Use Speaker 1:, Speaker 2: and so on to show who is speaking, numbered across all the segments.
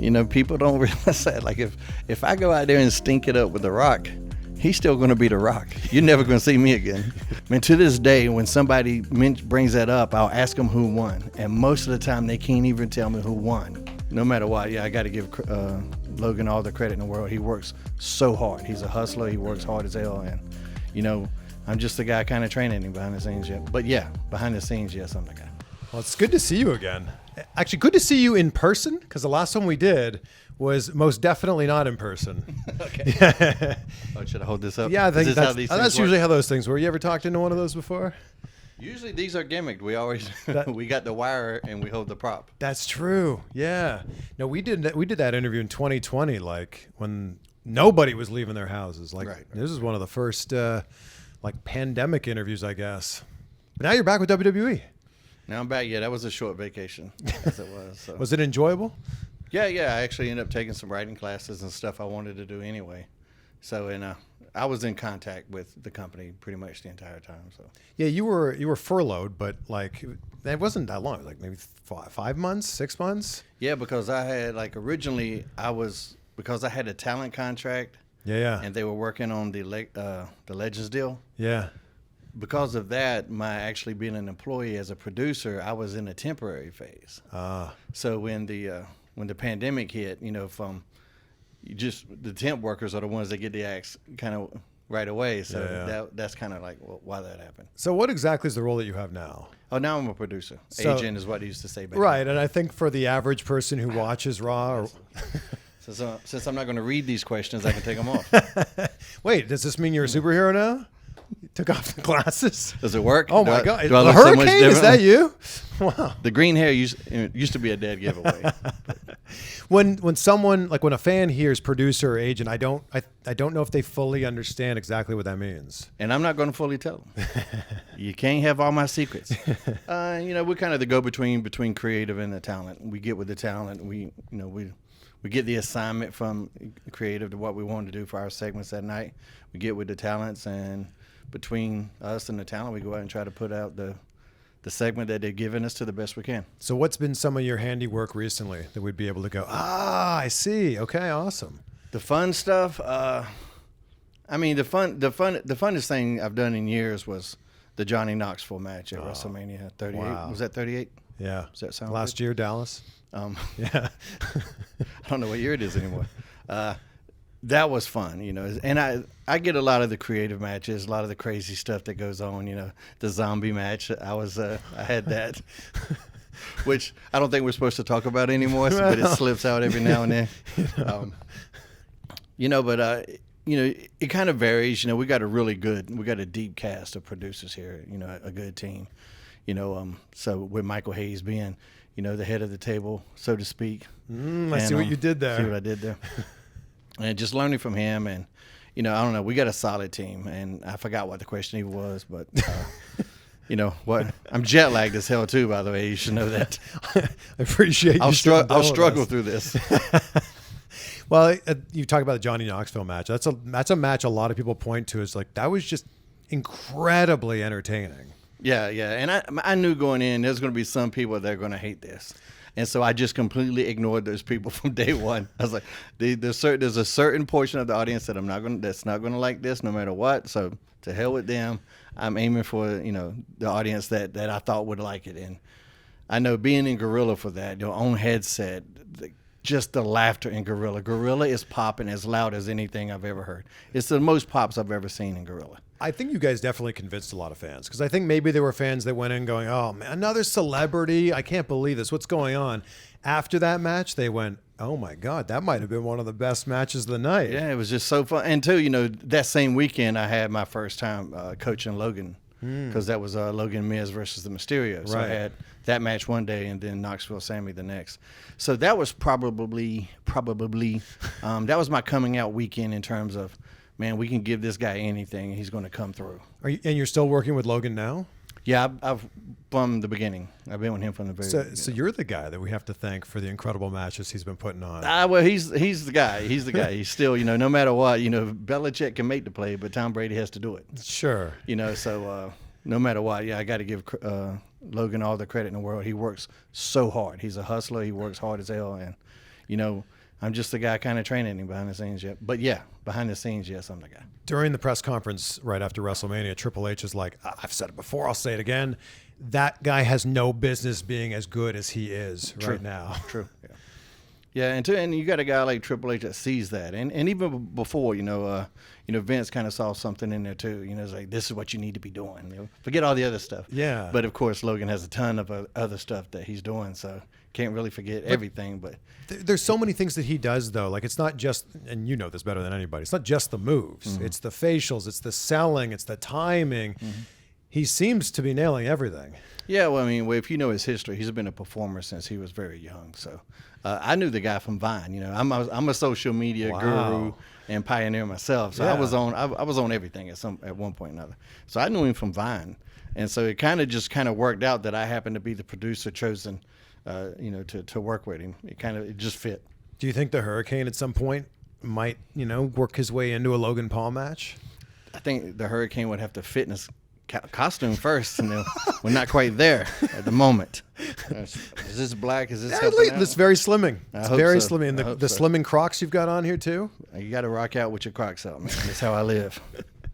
Speaker 1: You know, people don't realize that. Like, if I go out there and stink it up with The Rock, he's still going to be The Rock. You're never going to see me again. I mean, to this day, when somebody brings that up, I'll ask them who won. And most of the time, they can't even tell me who won. No matter what, yeah, I got to give Logan all the credit in the world. He works so hard. He's a hustler. He works hard as hell. And, you know, I'm just the guy kind of training him behind the scenes. Yeah. But, yeah, behind the scenes, yes, I'm the guy.
Speaker 2: Well, it's good to see you again. Actually, good to see you in person, because the last one we did was most definitely not in person.
Speaker 1: Okay. Oh, should I hold this up?
Speaker 2: Yeah, I think that's
Speaker 1: work?
Speaker 2: usually how those things work. You ever talked into one of those before?
Speaker 1: Usually these are gimmicked. We always we got the wire and we hold the prop.
Speaker 2: That's true. Yeah. No, we did that interview in 2020, like when nobody was leaving their houses. Like
Speaker 1: right.
Speaker 2: This is one of the first like pandemic interviews, I guess. But now you're back with WWE.
Speaker 1: Now I'm back. Yeah, that was a short vacation, as it was. So.
Speaker 2: Was it enjoyable?
Speaker 1: Yeah. I actually ended up taking some writing classes and stuff I wanted to do anyway. So, I was in contact with the company pretty much the entire time. So.
Speaker 2: Yeah, you were furloughed, but like it wasn't that long. Like maybe 5 months, 6 months.
Speaker 1: Yeah, because I had originally because I had a talent contract.
Speaker 2: Yeah.
Speaker 1: And they were working on the Legends deal.
Speaker 2: Yeah.
Speaker 1: Because of that, my actually being an employee as a producer, I was in a temporary phase. So when the pandemic hit, the temp workers are the ones that get the axe kind of right away. So that's kind of like why that happened.
Speaker 2: So what exactly is the role that you have now?
Speaker 1: Oh, now I'm a producer. Agent is what I used to say back
Speaker 2: right,
Speaker 1: then.
Speaker 2: And I think for the average person who watches Raw...
Speaker 1: Since I'm not going to read these questions, I can take them off.
Speaker 2: Wait, does this mean you're a superhero now? You took off the glasses.
Speaker 1: Does it work?
Speaker 2: Oh my God!
Speaker 1: Do I
Speaker 2: the
Speaker 1: look so much
Speaker 2: Hurricane? Is that you? Wow.
Speaker 1: The green hair used to be a dead giveaway.
Speaker 2: When someone when a fan hears producer or agent, I don't know if they fully understand exactly what that means.
Speaker 1: And I'm not going to fully tell them. You can't have all my secrets. We're kind of the go-between between creative and the talent. We get with the talent. We get the assignment from creative to what we want to do for our segments that night. We get with the talents, and between us and the talent, we go out and try to put out the segment that they're giving us to the best we can.
Speaker 2: So what's been some of your handiwork recently that we'd be able to go, I see. Okay, awesome.
Speaker 1: The fun stuff, the funnest thing I've done in years was the Johnny Knoxville match at WrestleMania 38. Wow. Was that 38?
Speaker 2: Yeah.
Speaker 1: Does that sound
Speaker 2: last
Speaker 1: good?
Speaker 2: Year, Dallas?
Speaker 1: Yeah. I don't know what year it is anymore. That was fun, and I get a lot of the creative matches, a lot of the crazy stuff that goes on, the zombie match. I had that, which I don't think we're supposed to talk about anymore, but it slips out every now and then. It kind of varies. We got a deep cast of producers here, a good team, so with Michael Hayes being, the head of the table, so to speak.
Speaker 2: I see what you did there.
Speaker 1: See what I did there. And just learning from him, and I don't know, we got a solid team, and I forgot what the question even was, but what? I'm jet lagged as hell too, by the way. You should know that.
Speaker 2: I appreciate.
Speaker 1: I'll struggle through this.
Speaker 2: Well, you talk about the Johnny Knoxville match. That's a match a lot of people point to as that was just incredibly entertaining.
Speaker 1: Yeah, and I knew going in there's going to be some people that are going to hate this. And so I just completely ignored those people from day one. I was like, there's a certain portion of the audience that's not going to like this no matter what. So to hell with them. I'm aiming for, the audience that I thought would like it. And I know being in Gorilla for that, your own headset, just the laughter in Gorilla. Gorilla is popping as loud as anything I've ever heard. It's the most pops I've ever seen in Gorilla.
Speaker 2: I think you guys definitely convinced a lot of fans, because I think maybe there were fans that went in going, oh, man, another celebrity. I can't believe this. What's going on? After that match, they went, oh, my God, that might have been one of the best matches of the night.
Speaker 1: Yeah, it was just so fun. And, too, that same weekend I had my first time coaching Logan, because that was Logan Miz versus the Mysterio. So I had that match one day and then Knoxville Sami the next. So that was probably that was my coming out weekend in terms of, man, we can give this guy anything and he's going to come through.
Speaker 2: And you're still working with Logan now?
Speaker 1: Yeah, I've from the beginning. I've been with him from the very beginning.
Speaker 2: So you're the guy that we have to thank for the incredible matches he's been putting on.
Speaker 1: Well, he's the guy. He's the guy. He's still, no matter what, Belichick can make the play, but Tom Brady has to do it.
Speaker 2: Sure.
Speaker 1: So no matter what, I got to give Logan all the credit in the world. He works so hard. He's a hustler. He works hard as hell, and I'm just the guy kind of training him behind the scenes yet. But yeah, behind the scenes, yes, I'm the guy.
Speaker 2: During the press conference right after WrestleMania, Triple H is like, I've said it before, I'll say it again. That guy has no business being as good as he is right now.
Speaker 1: True. Yeah. Yeah, and you got a guy like Triple H that sees that, and even before, Vince kind of saw something in there too. It's like, this is what you need to be doing. Forget all the other stuff.
Speaker 2: Yeah.
Speaker 1: But of course, Logan has a ton of other stuff that he's doing, so can't really forget everything. But
Speaker 2: there's so many things that he does though. Like, it's not just, and you know this better than anybody, it's not just the moves. It's the facials, it's the selling, it's the timing. He seems to be nailing everything.
Speaker 1: Yeah, well, if you know his history, he's been a performer since he was very young. So I knew the guy from Vine. I'm a social media guru and pioneer myself. So I was on everything at one point or another. So I knew him from Vine, and so it kind of worked out that I happened to be the producer chosen, to work with him. It just fit.
Speaker 2: Do you think the Hurricane at some point might work his way into a Logan Paul match?
Speaker 1: I think the Hurricane would have to fit in his costume first, and we're not quite there at the moment. Is this black? Is this
Speaker 2: This very slimming? It's very
Speaker 1: so.
Speaker 2: slimming. And the slimming Crocs you've got on here too.
Speaker 1: You got to rock out with your Crocs out, man. That's how I live.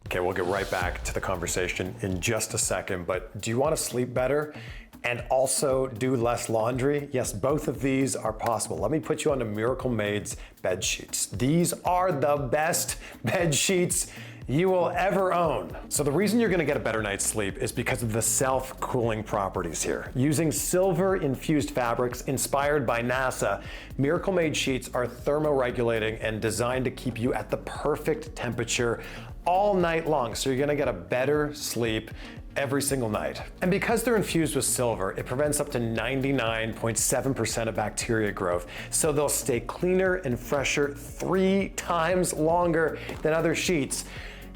Speaker 3: Okay, we'll get right back to the conversation in just a second. But do you want to sleep better and also do less laundry? Yes, both of these are possible. Let me put you onto Miracle Made's bed sheets. These are the best bed sheets you will ever own. So the reason you're gonna get a better night's sleep is because of the self-cooling properties here. Using silver-infused fabrics inspired by NASA, Miracle Made sheets are thermoregulating and designed to keep you at the perfect temperature all night long. So you're gonna get a better sleep every single night. And because they're infused with silver, it prevents up to 99.7% of bacteria growth. So they'll stay cleaner and fresher 3 times longer than other sheets.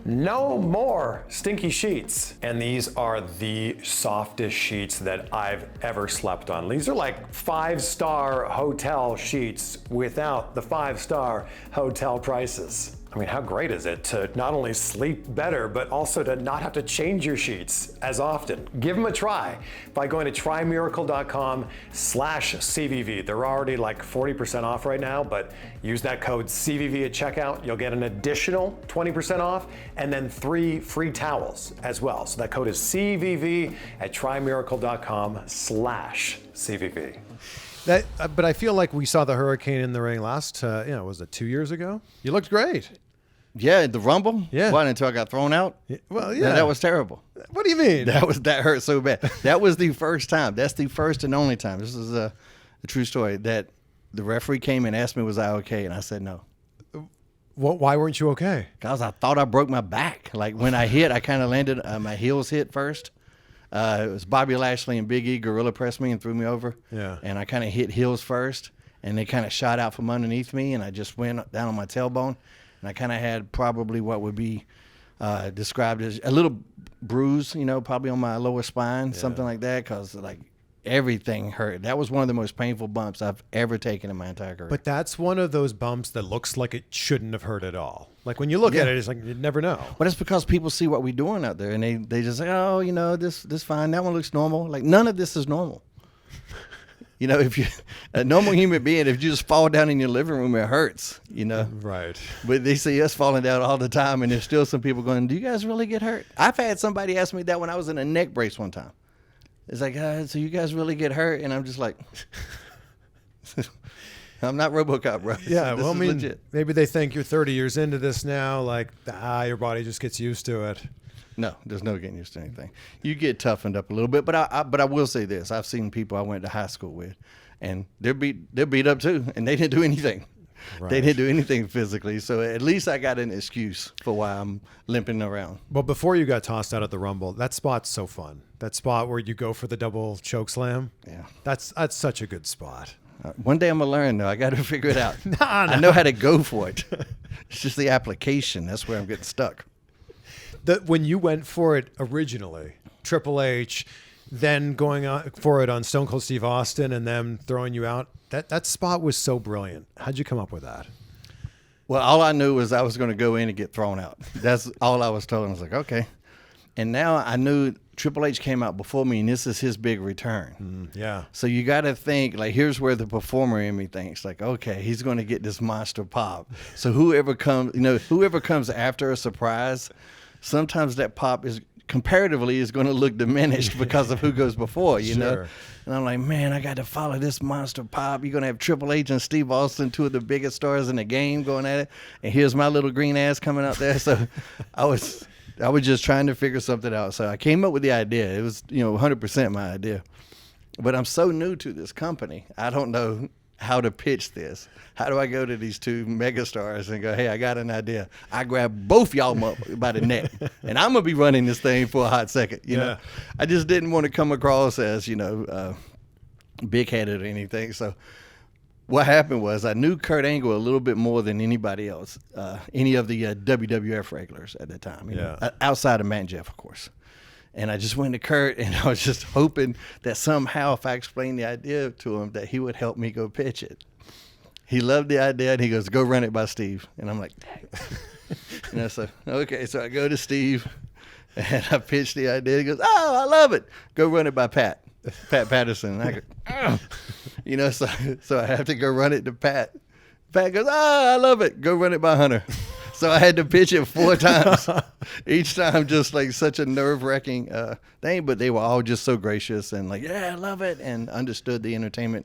Speaker 3: No more stinky sheets. And these are the softest sheets that I've ever slept on. These are like 5-star hotel sheets without the 5-star hotel prices. I mean, how great is it to not only sleep better, but also to not have to change your sheets as often? Give them a try by going to trymiracle.com/CVV. They're already like 40% off right now, but use that code CVV at checkout. You'll get an additional 20% off and then 3 free towels as well. So that code is CVV at trymiracle.com/CVV.
Speaker 2: But I feel like we saw the Hurricane in the ring last, was it 2 years ago? You looked great.
Speaker 1: Yeah, the Rumble?
Speaker 2: Yeah.
Speaker 1: What, until I got thrown out?
Speaker 2: Yeah. Well, yeah.
Speaker 1: That was terrible.
Speaker 2: What do you mean?
Speaker 1: That hurt so bad. That was the first time. That's the first and only time. This is a true story that the referee came and asked me, was I okay? And I said no.
Speaker 2: Why weren't you okay?
Speaker 1: Because I thought I broke my back. Like when I hit, I kind of landed, my heels hit first. It was Bobby Lashley and Big E gorilla pressed me and threw me over.
Speaker 2: Yeah.
Speaker 1: And I kind of hit heels first, and they kind of shot out from underneath me, and I just went down on my tailbone. And I kind of had probably what would be described as a little bruise, probably on my lower spine, something like that, because like everything hurt. That was one of the most painful bumps I've ever taken in my entire career.
Speaker 2: But that's one of those bumps that looks like it shouldn't have hurt at all. Like when you look at it, it's like you'd never know.
Speaker 1: But it's because people see what we're doing out there, and they just say, oh, this fine. That one looks normal. Like none of this is normal. If you're a normal human being, if you just fall down in your living room, it hurts,
Speaker 2: Right.
Speaker 1: But they see us falling down all the time, and there's still some people going, do you guys really get hurt? I've had somebody ask me that when I was in a neck brace one time. It's like, so you guys really get hurt? And I'm just like, I'm not RoboCop, bro.
Speaker 2: Yeah,
Speaker 1: This
Speaker 2: well,
Speaker 1: is legit.
Speaker 2: maybe they think you're 30 years into this now, like, your body just gets used to it.
Speaker 1: No, there's no getting used to anything. You get toughened up a little bit, but I will say this: I've seen people I went to high school with, and they're beat up too, and they didn't do anything.
Speaker 2: Right.
Speaker 1: They didn't do anything physically, so at least I got an excuse for why I'm limping around.
Speaker 2: Well, before you got tossed out at the Rumble, that spot's so fun. That spot where you go for the double choke slam.
Speaker 1: Yeah,
Speaker 2: that's such a good spot.
Speaker 1: One day I'm gonna learn though. I got to figure it out. I know how to go for it. It's just the application. That's where I'm getting stuck.
Speaker 2: When you went for it originally, Triple H, then going on for it on Stone Cold Steve Austin, and them throwing you out, that spot was so brilliant. How'd you come up with that?
Speaker 1: Well, all I knew was I was going to go in and get thrown out. That's all I was told. I was like, okay. And now I knew Triple H came out before me, and this is his big return.
Speaker 2: Yeah.
Speaker 1: So you got to think, like, here's where the performer in me thinks, like, okay, he's going to get this monster pop. So whoever comes after a surprise, sometimes that pop is comparatively is going to look diminished because of who goes before, you know? And I'm like, man, I got to follow this monster pop. You're going to have Triple H and Steve Austin, two of the biggest stars in the game, going at it. And here's my little green ass coming out there. So I was just trying to figure something out. So I came up with the idea. It was, 100% my idea. But I'm so new to this company. I don't know how to pitch this. How do I go to these two megastars and go, hey, I got an idea. I grab both y'all up by the neck, and I'm going to be running this thing for a hot second. You know, I just didn't want to come across as, big-headed or anything. So what happened was I knew Kurt Angle a little bit more than anybody else, any of the WWF regulars at the time, outside of Matt and Jeff, of course. And I just went to Kurt, and I was just hoping that somehow if I explained the idea to him that he would help me go pitch it. He loved the idea, and he goes, go run it by Steve. And I'm like, so I go to Steve, and I pitch the idea. He goes, oh, I love it. Go run it by Pat Patterson. And I go, so I have to go run it to Pat. Pat goes, oh, I love it. Go run it by Hunter. So I had to pitch it 4 times, each time just like such a nerve-wracking thing, but they were all just so gracious and like, yeah, I love it, and understood the entertainment,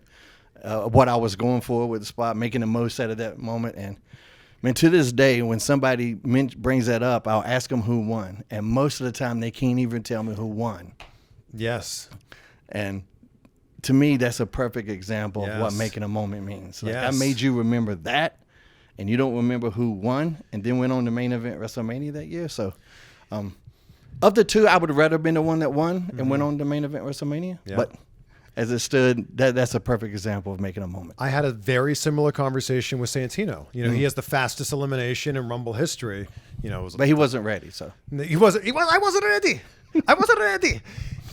Speaker 1: what I was going for with the spot, making the most out of that moment. And to this day, when somebody brings that up, I'll ask them who won, and most of the time they can't even tell me who won.
Speaker 2: Yes.
Speaker 1: And to me, that's a perfect example of what making a moment means. Like, I made you remember that, and you don't remember who won, and then went on the main event WrestleMania that year. So, of the two, I would have rather been the one that won and went on the main event WrestleMania. Yeah. But as it stood, that's a perfect example of making a moment.
Speaker 2: I had a very similar conversation with Santino. He has the fastest elimination in Rumble history.
Speaker 1: But he wasn't ready. So
Speaker 2: I wasn't ready. I wasn't ready.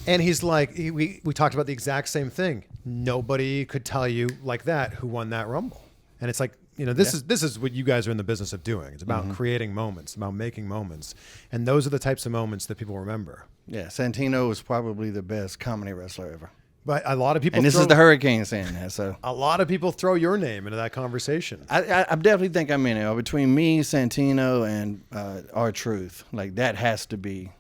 Speaker 2: And he's like, we talked about the exact same thing. Nobody could tell you like that who won that Rumble. And it's like, this is what you guys are in the business of doing. It's about creating moments, about making moments. And those are the types of moments that people remember.
Speaker 1: Yeah, Santino was probably the best comedy wrestler ever.
Speaker 2: But a lot of people...
Speaker 1: And this is the Hurricane saying that, so...
Speaker 2: A lot of people throw your name into that conversation.
Speaker 1: I definitely think I'm in it. Between me, Santino, and R-Truth, like, that has to be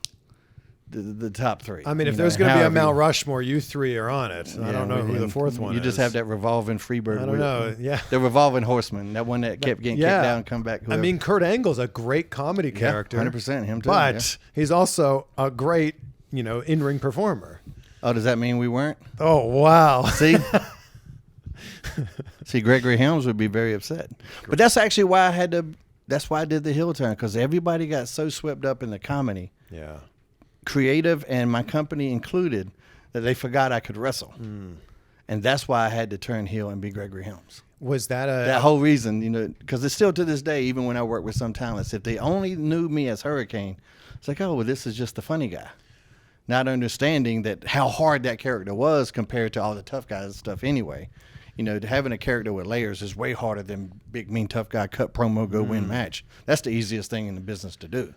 Speaker 1: the top 3.
Speaker 2: I mean, if there's going to be a Mount Rushmore, you 3 are on it. I don't know who the 4th one is.
Speaker 1: You just have that revolving Freebird.
Speaker 2: I don't know, yeah.
Speaker 1: The revolving horseman, that one that kept getting kicked down, come back. Whoever.
Speaker 2: I mean, Kurt Angle's a great comedy character.
Speaker 1: 100%, him too.
Speaker 2: But he's also a great, in-ring performer.
Speaker 1: Oh, does that mean we weren't?
Speaker 2: Oh, wow.
Speaker 1: See? See, Gregory Helms would be very upset. But that's actually why that's why I did the heel turn, because everybody got so swept up in the comedy.
Speaker 2: Yeah. Creative
Speaker 1: and my company included, that they forgot I could wrestle. And that's why I had to turn heel and be Gregory Helms.
Speaker 2: Was that
Speaker 1: that whole reason, because it's still to this day, even when I work with some talents, if they only knew me as Hurricane, it's like, oh, well, this is just the funny guy. Not understanding that how hard that character was compared to all the tough guys stuff anyway. Having a character with layers is way harder than big, mean, tough guy, cut promo, go win match. That's the easiest thing in the business to do.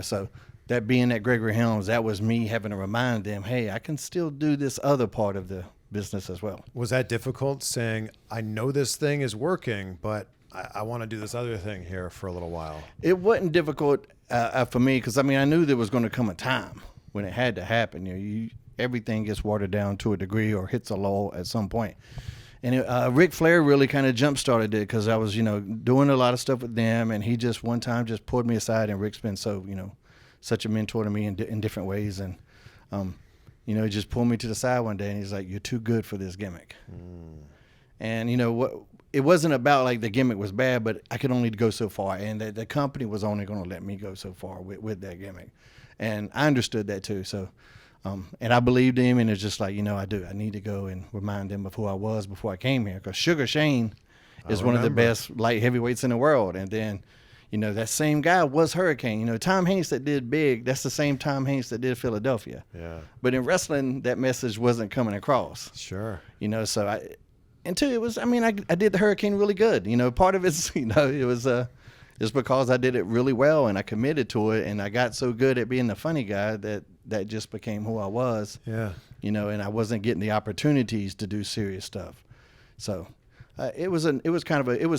Speaker 1: So that being that Gregory Helms, that was me having to remind them, hey, I can still do this other part of the business as well.
Speaker 2: Was that difficult saying, I know this thing is working, but I want to do this other thing here for a little while? It
Speaker 1: wasn't difficult for me because, I knew there was going to come a time when it had to happen. Everything gets watered down to a degree or hits a lull at some point. And Ric Flair really kind of jump-started it because I was, doing a lot of stuff with them, and he just one time just pulled me aside, and Ric's been so, such a mentor to me in different ways. And, he just pulled me to the side one day, and he's like, you're too good for this gimmick. And, it wasn't about like the gimmick was bad, but I could only go so far, and the company was only going to let me go so far with that gimmick. And I understood that too. So, and I believed him, and it's just like, I need to go and remind them of who I was before I came here. Because Sugar Shane is one of the best light heavyweights in the world. And then, that same guy was Hurricane. Tom Hanks that did Big, that's the same Tom Hanks that did Philadelphia.
Speaker 2: Yeah.
Speaker 1: But in wrestling, that message wasn't coming across.
Speaker 2: Sure.
Speaker 1: So and two, it was, I did the Hurricane really good. Part of it's, it It's because I did it really well and I committed to it, and I got so good at being the funny guy that just became who I was.
Speaker 2: Yeah.
Speaker 1: You know, and I wasn't getting the opportunities to do serious stuff. So it was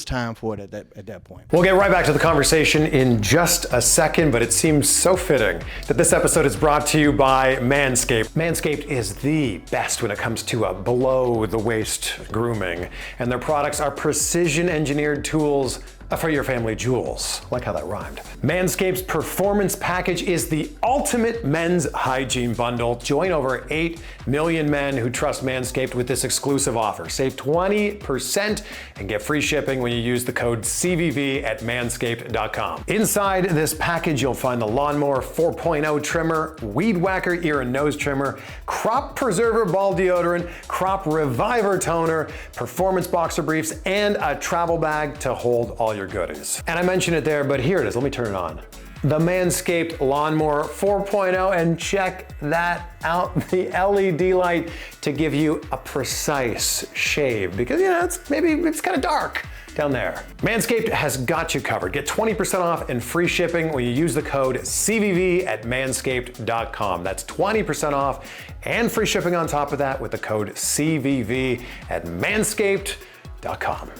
Speaker 1: time for it at that point.
Speaker 3: We'll get right back to the conversation in just a second, but it seems so fitting that this episode is brought to you by Manscaped. Manscaped is the best when it comes to below the waist grooming, and their products are precision engineered tools for your family jewels. Like how that rhymed. Manscaped's Performance Package is the ultimate men's hygiene bundle. Join over 8 million men who trust Manscaped with this exclusive offer. Save 20% and get free shipping when you use the code CVV at manscaped.com. Inside this package, you'll find the Lawnmower 4.0 trimmer, Weed Whacker ear and nose trimmer, Crop Preserver ball deodorant, Crop Reviver toner, performance boxer briefs, and a travel bag to hold all your goodies. And I mentioned it there, but here it is. Let me turn it on. The Manscaped Lawnmower 4.0, and check that out. The LED light to give you a precise shave, because it's kind of dark down there. Manscaped has got you covered. Get 20% off and free shipping when you use the code CVV at manscaped.com. That's 20% off and free shipping on top of that with the code CVV at manscaped.com.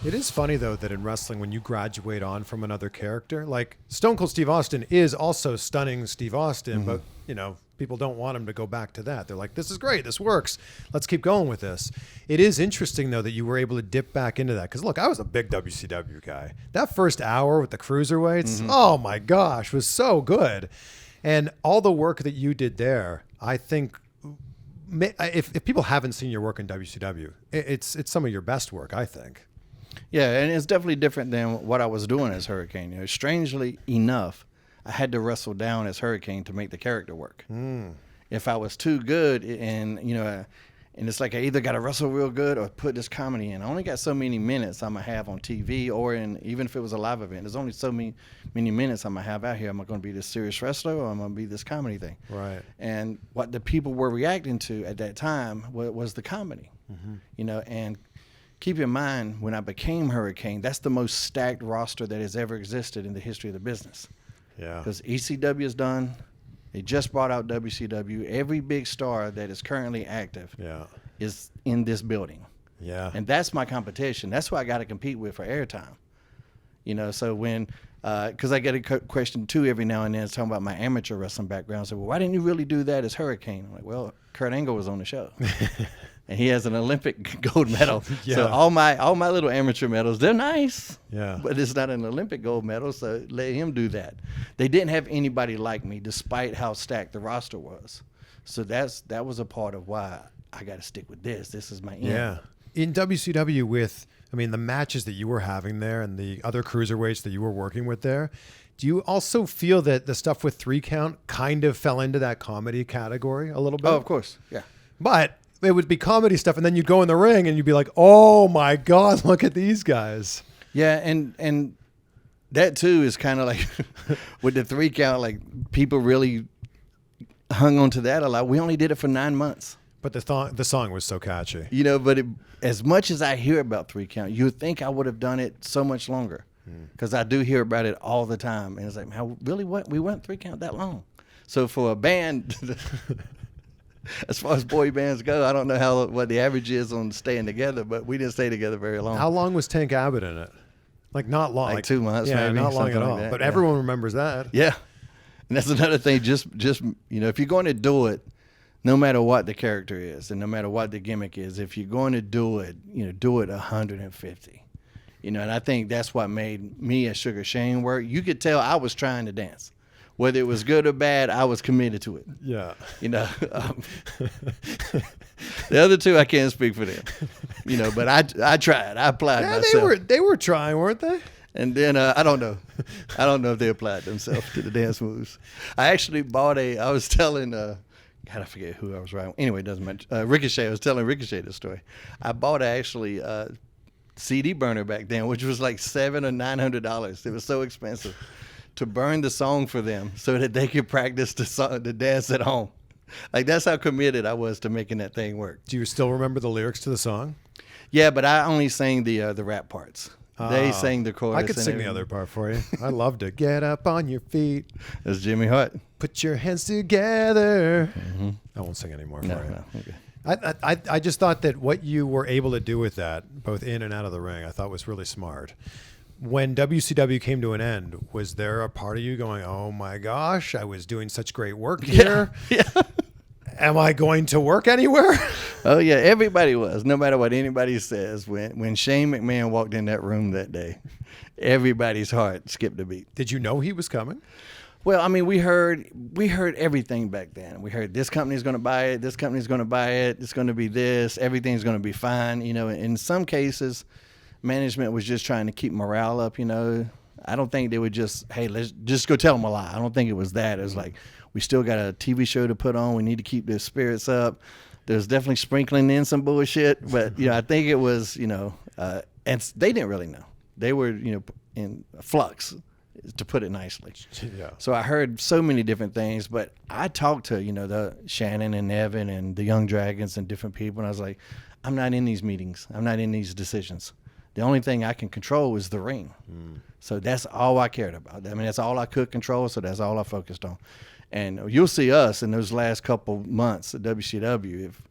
Speaker 2: It is funny, though, that in wrestling, when you graduate on from another character, like Stone Cold Steve Austin is also stunning Steve Austin, but, people don't want him to go back to that. They're like, this is great, this works, let's keep going with this. It is interesting, though, that you were able to dip back into that. Because, look, I was a big WCW guy. That first hour with the Cruiserweights, oh my gosh, was so good. And all the work that you did there, I think, if people haven't seen your work in WCW, it's some of your best work, I think.
Speaker 1: Yeah, and it's definitely different than what I was doing as Hurricane. Strangely enough, I had to wrestle down as Hurricane to make the character work. If I was too good, and it's like I either got to wrestle real good or put this comedy in. I only got so many minutes I'm going to have on TV, or even if it was a live event, there's only so many minutes I'm going to have out here. Am I going to be this serious wrestler, or am I going to be this comedy thing?
Speaker 2: Right.
Speaker 1: And what the people were reacting to at that time was the comedy, and keep in mind, when I became Hurricane, that's the most stacked roster that has ever existed in the history of the business.
Speaker 2: Yeah.
Speaker 1: Because ECW is done. They just brought out WCW. Every big star that is currently active is in this building.
Speaker 2: Yeah.
Speaker 1: And that's my competition. That's who I got to compete with for airtime. So when, because I get a question too every now and then, it's talking about my amateur wrestling background. So, well, why didn't you really do that as Hurricane? I'm like, well, Kurt Angle was on the show. And he has an Olympic gold medal. So all my little amateur medals, they're nice.
Speaker 2: Yeah.
Speaker 1: But it's not an Olympic gold medal, so let him do that. They didn't have anybody like me, despite how stacked the roster was. So that was a part of why I got to stick with this. This is my end.
Speaker 2: Yeah. In WCW, the matches that you were having there and the other cruiserweights that you were working with there, do you also feel that the stuff with 3 count kind of fell into that comedy category a little bit?
Speaker 1: Oh, of course. Yeah.
Speaker 2: But it would be comedy stuff, and then you'd go in the ring and you'd be like, oh my God, look at these guys.
Speaker 1: Yeah, and that too is kind of like with the 3 count, like people really hung on to that a lot. We only did it for 9 months.
Speaker 2: But the song was so catchy.
Speaker 1: But as much as I hear about 3 count, you would think I would have done it so much longer, because I do hear about it all the time. And it's like, how really we went 3 count that long? So for a band, as far as boy bands go, I don't know what the average is on staying together, but we didn't stay together very long.
Speaker 2: How long was Tank Abbott in it? Like not long.
Speaker 1: Like 2 months,
Speaker 2: yeah,
Speaker 1: maybe.
Speaker 2: Not long at all.
Speaker 1: Like that,
Speaker 2: but everyone remembers that.
Speaker 1: Yeah. And that's another thing. Just if you're going to do it, no matter what the character is and no matter what the gimmick is, if you're going to do it, do it 150. And I think that's what made me as Sugar Shane work. You could tell I was trying to dance. Whether it was good or bad, I was committed to it.
Speaker 2: Yeah.
Speaker 1: The other two, I can't speak for them. But I tried. I applied myself.
Speaker 2: They were trying, weren't they?
Speaker 1: And then I don't know. I don't know if they applied themselves to the dance moves. I actually bought I was telling, God, I forget who I was writing. Anyway, it doesn't matter. Ricochet. I was telling Ricochet this story. I bought actually CD burner back then, which was like $700 or $900. It was so expensive to burn the song for them so that they could practice the dance at home. Like, that's how committed I was to making that thing work.
Speaker 2: Do you still remember the lyrics to the song?
Speaker 1: Yeah, but I only sang the rap parts. They sang the chorus.
Speaker 2: I could sing the other part for you. I loved it. Get up on your feet.
Speaker 1: That's Jimmy Hart.
Speaker 2: Put your hands together. I won't sing anymore for you.
Speaker 1: No, okay.
Speaker 2: I just thought that what you were able to do with that, both in and out of the ring, I thought was really smart. When WCW came to an end, was there a part of you going, oh my gosh, I was doing such great work here?
Speaker 1: Yeah.
Speaker 2: Am I going to work anywhere?
Speaker 1: Oh, yeah. Everybody was. No matter what anybody says, when Shane McMahon walked in that room that day, everybody's heart skipped a beat.
Speaker 2: Did you know he was coming?
Speaker 1: Well, I mean, we heard everything back then. We heard this company's going to buy it, this company's going to buy it, it's going to be this, everything's going to be fine. You know, in some cases, management was just trying to keep morale up. You know, I don't think they would just, hey, let's just go tell them a lie. I don't think it was that. It was like, we still got a TV show to put on. We need to keep their spirits up. There's definitely sprinkling in some bullshit, but you know, I think it was, you know, and they didn't really know. They were, you know, in flux, to put it nicely.
Speaker 2: Yeah.
Speaker 1: So I heard so many different things, but I talked to, you know, the Shannon and Evan and the Young Dragons and different people, and I was like, I'm not in these meetings. I'm not in these decisions. The only thing I can control is the ring. So that's all I cared about. I mean, that's all I could control, so that's all I focused on. And you'll see us in those last couple months at WCW. If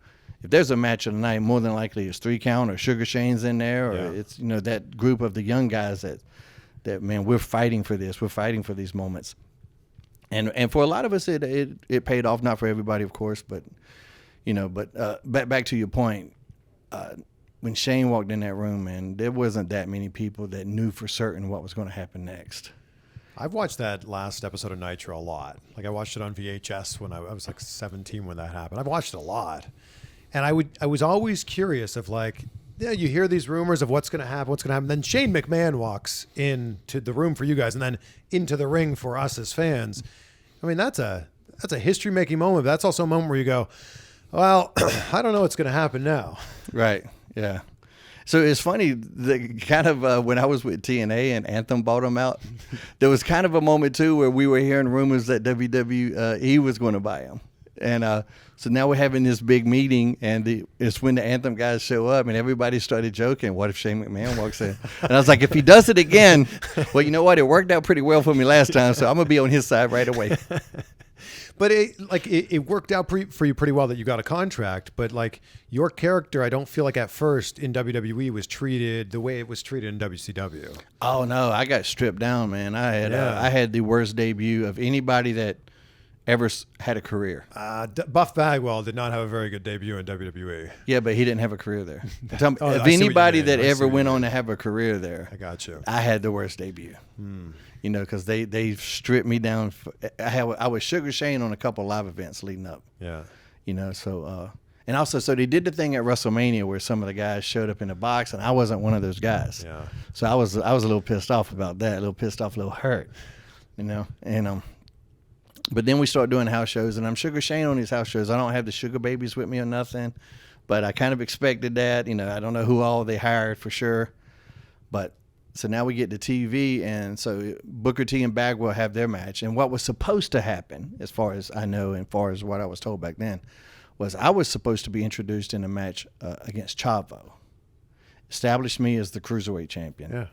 Speaker 1: there's a match of the night, more than likely it's 3 count or Sugar Shane's in there, or it's, you know, that group of the young guys that man, we're fighting for this. We're fighting for these moments. And for a lot of us, it paid off. Not for everybody, of course, but you know. But back to your point, when Shane walked in that room, man, there wasn't that many people that knew for certain what was going to happen next.
Speaker 2: I've watched that last episode of Nitro a lot. Like, I watched it on VHS when I was like 17 when that happened. I've watched it a lot. And I was always curious of, like, yeah, you hear these rumors of what's going to happen. Then Shane McMahon walks into the room for you guys and then into the ring for us as fans. I mean, that's a history-making moment. But that's also a moment where you go, well, I don't know what's going to happen now.
Speaker 1: Right, yeah. So it's funny, kind of when I was with TNA and Anthem bought them out, there was kind of a moment, too, where we were hearing rumors that WWE was going to buy them. And so now we're having this big meeting, and it's when the Anthem guys show up, and everybody started joking, what if Shane McMahon walks in? And I was like, if he does it again, well, you know what? It worked out pretty well for me last time, so I'm going to be on his side right away.
Speaker 2: But it worked out for you pretty well that you got a contract. But like, your character, I don't feel like at first in WWE was treated the way it was treated in WCW.
Speaker 1: Oh no, I got stripped down, man. I had the worst debut of anybody that ever had a career.
Speaker 2: Buff Bagwell did not have a very good debut in WWE.
Speaker 1: Yeah, but he didn't have a career there. Tell me,
Speaker 2: Oh,
Speaker 1: if
Speaker 2: I see what you
Speaker 1: anybody
Speaker 2: mean.
Speaker 1: that
Speaker 2: I see
Speaker 1: ever
Speaker 2: what you
Speaker 1: went
Speaker 2: mean.
Speaker 1: on to have a career there,
Speaker 2: I got you.
Speaker 1: I had the worst debut. You know, because they stripped me down. I was Sugar Shane on a couple live events leading up.
Speaker 2: Yeah.
Speaker 1: You know, so and also so they did the thing at WrestleMania where some of the guys showed up in the box, and I wasn't one of those guys.
Speaker 2: Yeah.
Speaker 1: So I was a little pissed off about that, a little pissed off, a little hurt. You know, and but then we start doing house shows, and I'm Sugar Shane on these house shows. I don't have the Sugar Babies with me or nothing, but I kind of expected that. You know, I don't know who all they hired for sure, but. So now we get to TV, and so Booker T and Bagwell have their match. And what was supposed to happen, as far as I know and far as what I was told back then, was I was supposed to be introduced in a match against Chavo. Established me as the Cruiserweight champion.
Speaker 2: Yeah.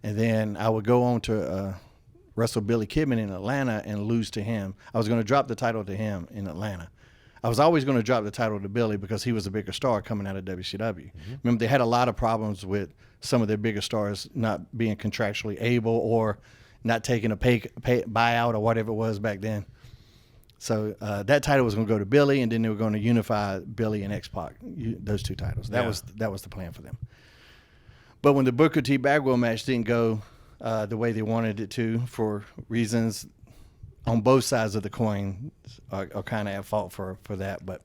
Speaker 1: And then I would go on to wrestle Billy Kidman in Atlanta and lose to him. I was going to drop the title to him in Atlanta. I was always going to drop the title to Billy because he was a bigger star coming out of WCW. Remember, they had a lot of problems with some of their bigger stars not being contractually able or not taking a pay buyout or whatever it was back then. So that title was going to go to Billy, and then they were going to unify Billy and X-Pac, those two titles. That was the plan for them. But when the Booker T Bagwell match didn't go the way they wanted it to, for reasons on both sides of the coin, are kind of at fault for that. But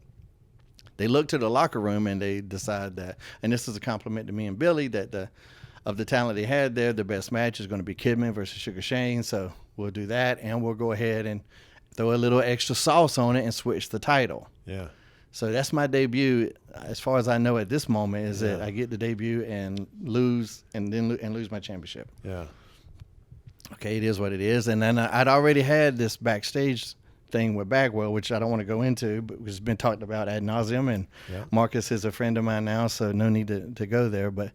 Speaker 1: they look to the locker room and they decide that, and this is a compliment to me and Billy, that of the talent they had there, the best match is going to be Kidman versus Sugar Shane. So we'll do that, and we'll go ahead and throw a little extra sauce on it and switch the title.
Speaker 2: Yeah.
Speaker 1: So that's my debut, as far as I know at this moment, is that I get the debut and lose, and then lose my championship.
Speaker 2: Yeah.
Speaker 1: Okay, it is what it is. And then I'd already had this backstage thing with Bagwell, which I don't want to go into, but it's been talked about ad nauseum. And Marcus is a friend of mine now, so no need to go there. But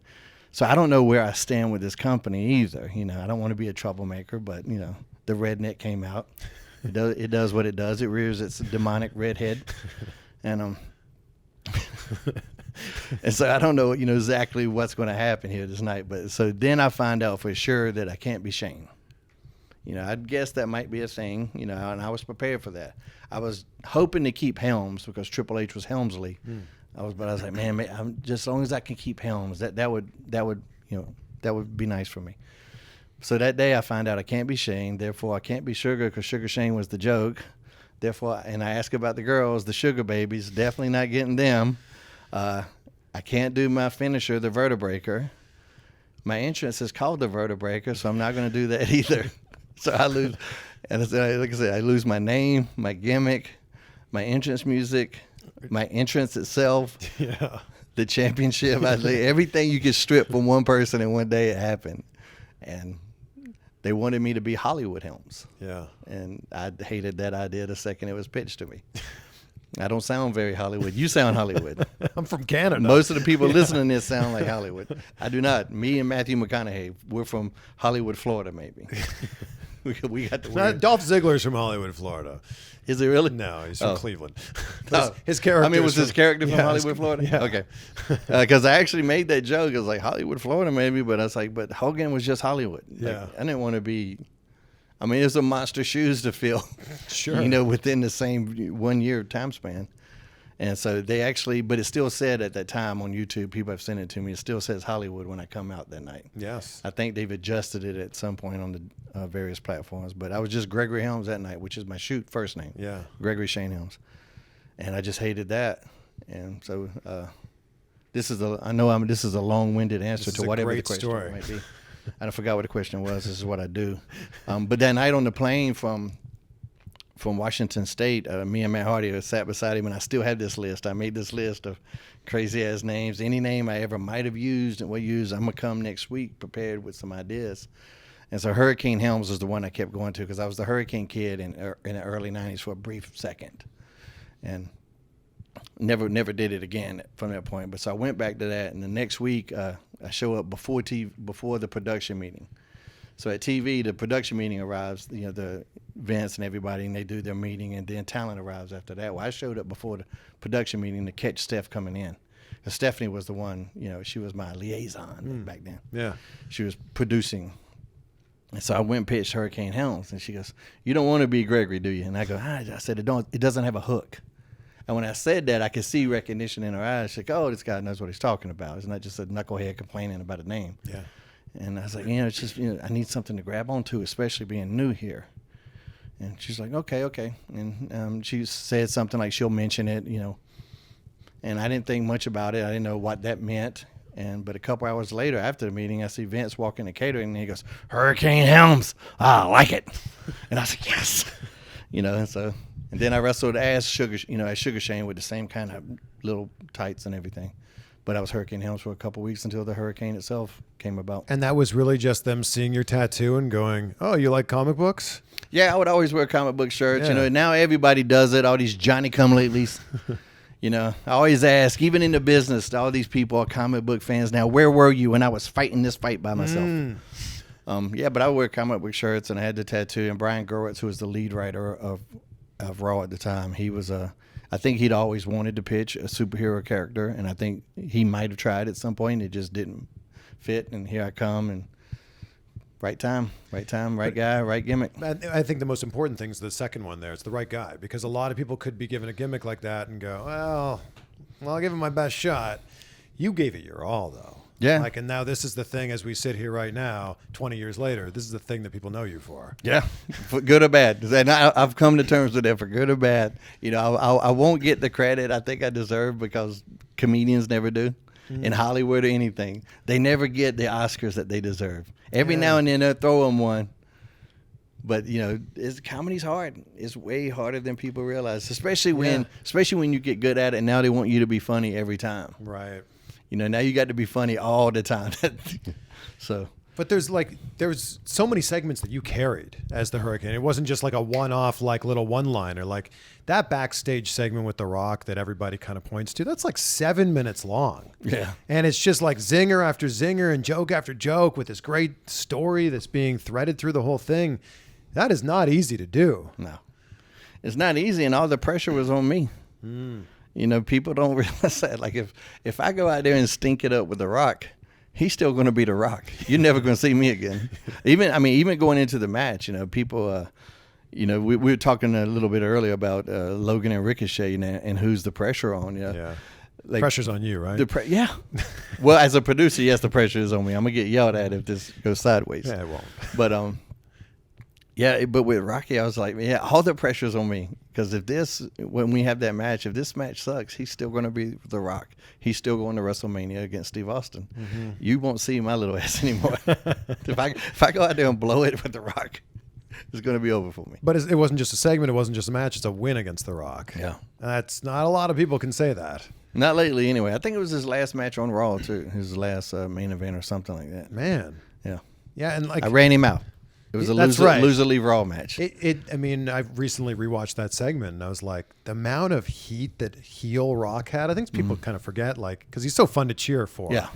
Speaker 1: So I don't know where I stand with this company either. You know, I don't want to be a troublemaker, but you know, the redneck came out. It does what it does. It rears its demonic red head, and and so I don't know, you know, exactly what's going to happen here this night. But so then I find out for sure that I can't be Shane. You know, I'd guess that might be a thing, you know, and I was prepared for that. I was hoping to keep Helms because Triple H was Helmsley. But I was like, man, I'm just as long as I can keep Helms, that would you know, that would be nice for me. So that day I find out I can't be Shane, therefore I can't be Sugar because Sugar Shane was the joke. Therefore, and I ask about the girls, the Sugar Babies, definitely not getting them. I can't do my finisher, the Vertebreaker. My entrance is called the Vertebreaker, so I'm not going to do that either. So I lose, and like I said, I lose my name, my gimmick, my entrance music, my entrance itself, the championship. Everything you could strip from one person in one day, it happened. And they wanted me to be Hollywood Helms. Yeah. And I hated that idea the second it was pitched to me. I don't sound very Hollywood. You sound Hollywood.
Speaker 2: I'm from Canada.
Speaker 1: Most of the people listening to this sound like Hollywood. I do not. Me and Matthew McConaughey, we're from Hollywood, Florida, maybe. we got the weird.
Speaker 2: Dolph Ziggler's from Hollywood, Florida.
Speaker 1: Is he really?
Speaker 2: No, he's from Cleveland.
Speaker 1: His character. I mean, was his character from Hollywood, Florida?
Speaker 2: Yeah.
Speaker 1: Okay. Because I actually made that joke. I was like, Hollywood, Florida, maybe. But I was like, but Hogan was just Hollywood.
Speaker 2: Yeah.
Speaker 1: Like, I didn't want to be. I mean, it's a monster shoes to fill.
Speaker 2: Sure.
Speaker 1: You know, within the same 1 year time span. And so they actually, but it still said at that time on YouTube, people have sent it to me, it still says Hollywood when I come out that night.
Speaker 2: Yes.
Speaker 1: I think they've adjusted it at some point on the various platforms. But I was just Gregory Helms that night, which is my first name.
Speaker 2: Yeah. Gregory
Speaker 1: Shane Helms. And I just hated that. And so this is a long-winded answer to whatever the question might be. I forgot what the question was. This is what I do. But that night on the plane from Washington State, me and Matt Hardy sat beside him, and I still have this list. I made this list of crazy-ass names. Any name I ever might have used and will use, I'm going to come next week prepared with some ideas. And so Hurricane Helms was the one I kept going to because I was the Hurricane kid in the early 90s for a brief second. And never did it again from that point. But so I went back to that, and the next week I show up before the production meeting. So at TV, the production meeting arrives, you know, the Vince and everybody, and they do their meeting, and then talent arrives after that. Well, I showed up before the production meeting to catch Steph coming in. Because Stephanie was the one, you know, she was my liaison back then. Yeah. She was producing. And so I went and pitched Hurricane Helms, and she goes, "You don't want to be Gregory, do you?" And I go, I said, it doesn't have a hook. And when I said that, I could see recognition in her eyes. She's like, "Oh, this guy knows what he's talking about. It's not just a knucklehead complaining about a name." Yeah. And I was like, it's just, I need something to grab onto, especially being new here. And she's like, okay. And she said something like she'll mention it, you know. And I didn't think much about it. I didn't know what that meant. But a couple hours later, after the meeting, I see Vince walk in the catering, and he goes, "Hurricane Helms, I like it." And I was like, yes. You know, and then I wrestled as Sugar Shane with the same kind of little tights and everything. But I was Hurricane Helms for a couple of weeks until the hurricane itself came about.
Speaker 2: And that was really just them seeing your tattoo and going, "Oh, you like comic books?"
Speaker 1: Yeah, I would always wear comic book shirts. Yeah. You know, now everybody does it. All these Johnny-come-latelys. You know, I always ask, even in the business, all these people are comic book fans now. Where were you when I was fighting this fight by myself? But I would wear comic book shirts, and I had the tattoo. And Brian Gerwitz, who was the lead writer of Raw at the time, he was I think he'd always wanted to pitch a superhero character, and I think he might have tried at some point. It just didn't fit, and here I come, and right time, right guy, right gimmick.
Speaker 2: I think the most important thing is the second one there. It's the right guy, because a lot of people could be given a gimmick like that and go, well, I'll give it my best shot. You gave it your all, though. Yeah. And now this is the thing, as we sit here right now, 20 years later, this is the thing that people know you for.
Speaker 1: Yeah, for good or bad. And I've come to terms with that, for good or bad. You know, I won't get the credit I think I deserve, because comedians never do. In Hollywood or anything. They never get the Oscars that they deserve. Every now and then they'll throw them one. But, you know, comedy's hard. It's way harder than people realize, especially when you get good at it, and now they want you to be funny every time.
Speaker 2: Right.
Speaker 1: You know, now you got to be funny all the time. So,
Speaker 2: But there was so many segments that you carried as the Hurricane. It wasn't just like a one-off, like little one-liner. Like that backstage segment with The Rock that everybody kind of points to. That's like 7 minutes long.
Speaker 1: Yeah.
Speaker 2: And it's just like zinger after zinger and joke after joke with this great story that's being threaded through the whole thing. That is not easy to do.
Speaker 1: No, it's not easy, and all the pressure was on me. You know, people don't realize that. Like if I go out there and stink it up with The Rock, he's still going to be The Rock. You're never going to see me again. Even going into the match, you know, people, you know, we were talking a little bit earlier about Logan and Ricochet and who's the pressure on. You know?
Speaker 2: Yeah.
Speaker 1: Like,
Speaker 2: Pressure's on you, right?
Speaker 1: Yeah. Well, as a producer, yes, the pressure is on me. I'm going to get yelled at if this goes sideways.
Speaker 2: Yeah, it won't.
Speaker 1: But, yeah, but with Rocky, I was like, yeah, all the pressure's on me. Because when we have that match, if this match sucks, he's still going to be The Rock. He's still going to WrestleMania against Steve Austin. You won't see my little ass anymore. if I go out there and blow it with The Rock, it's going to be over for me.
Speaker 2: But it wasn't just a segment. It wasn't just a match. It's a win against The Rock.
Speaker 1: Yeah.
Speaker 2: That's not a lot of people can say that.
Speaker 1: Not lately, anyway. I think it was his last match on Raw, too. His last main event or something like that.
Speaker 2: Man.
Speaker 1: Yeah.
Speaker 2: Yeah, and like
Speaker 1: I ran him out. It was a
Speaker 2: That's
Speaker 1: loser,
Speaker 2: right.
Speaker 1: loser leave Raw match.
Speaker 2: I mean, I've recently rewatched that segment, and I was like, the amount of heat that heel Rock had, I think people kind of forget, like, because he's so fun to cheer for.
Speaker 1: Yeah.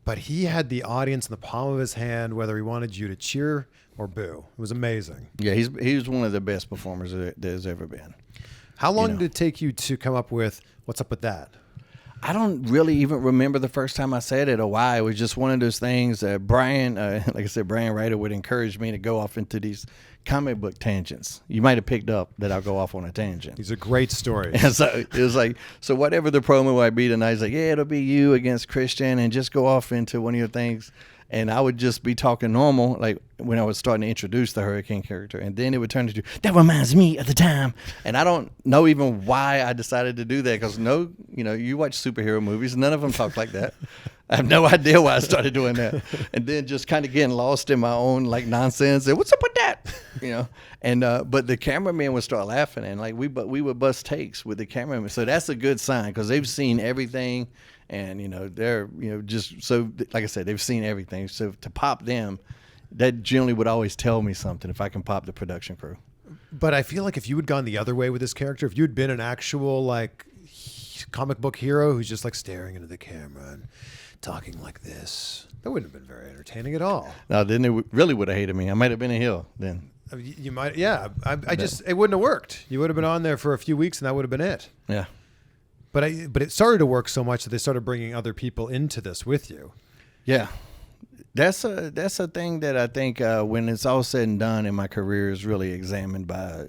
Speaker 2: But he had the audience in the palm of his hand, whether he wanted you to cheer or boo. It was amazing.
Speaker 1: Yeah, he's one of the best performers there's ever been.
Speaker 2: How long
Speaker 1: You know.
Speaker 2: did it take you to come up with What's Up With That?
Speaker 1: I don't really even remember the first time I said it or why. It was just one of those things that Brian, like I said, Brian Ryder would encourage me to go off into these comic book tangents. You might have picked up that I'll go off on a tangent.
Speaker 2: These are great stories.
Speaker 1: And so it was like, so whatever the promo might be tonight, he's like, yeah, it'll be you against Christian and just go off into one of your things. And I would just be talking normal, like when I was starting to introduce the Hurricane character. And then it would turn into, that reminds me of the time. And I don't know even why I decided to do that. Because you watch superhero movies, none of them talk like that. I have no idea why I started doing that. And then just kind of getting lost in my own like nonsense. And what's up with that? And but the cameraman would start laughing. And like we would bust takes with the cameraman. So that's a good sign because they've seen everything. And, they're, just so, like I said, they've seen everything. So to pop them, that generally would always tell me something if I can pop the production crew.
Speaker 2: But I feel like if you had gone the other way with this character, if you'd been an actual, like, comic book hero who's just, like, staring into the camera and talking like this, that wouldn't have been very entertaining at all.
Speaker 1: No, then they really would have hated me. I might have been a heel then.
Speaker 2: You might, yeah. It wouldn't have worked. You would have been on there for a few weeks and that would have been it.
Speaker 1: Yeah.
Speaker 2: But it started to work so much that they started bringing other people into this with you.
Speaker 1: Yeah, that's a thing that I think when it's all said and done in my career is really examined by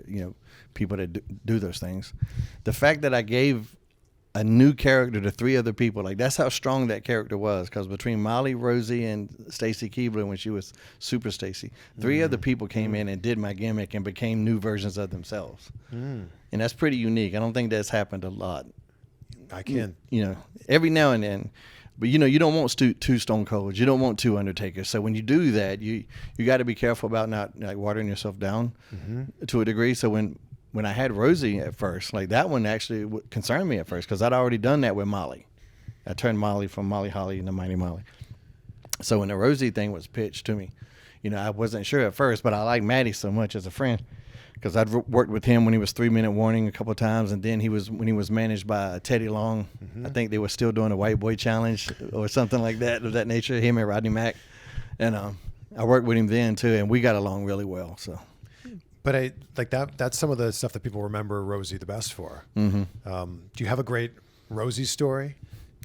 Speaker 1: people that do those things. The fact that I gave a new character to 3 other people, like that's how strong that character was. Because between Molly, Rosey, and Stacy Keibler when she was Super Stacy, 3 other people came in and did my gimmick and became new versions of themselves. And that's pretty unique. I don't think that's happened a lot.
Speaker 2: I can't.
Speaker 1: Every now and then. But, you don't want 2 Stone Colds. You don't want 2 Undertakers. So when you do that, you got to be careful about not like watering yourself down to a degree. So when I had Rosey at first, like that one actually concerned me at first because I'd already done that with Molly. I turned Molly from Molly Holly into Mighty Molly. So when the Rosey thing was pitched to me, I wasn't sure at first, but I like Maddie so much as a friend. Because I'd worked with him when he was 3 Minute Warning a couple of times, and then when he was managed by Teddy Long. I think they were still doing a White Boy Challenge or something like that of that nature. Him and Rodney Mack, and I worked with him then too, and we got along really well. So,
Speaker 2: but I like that. That's some of the stuff that people remember Rosey the best for. Do you have a great Rosey story?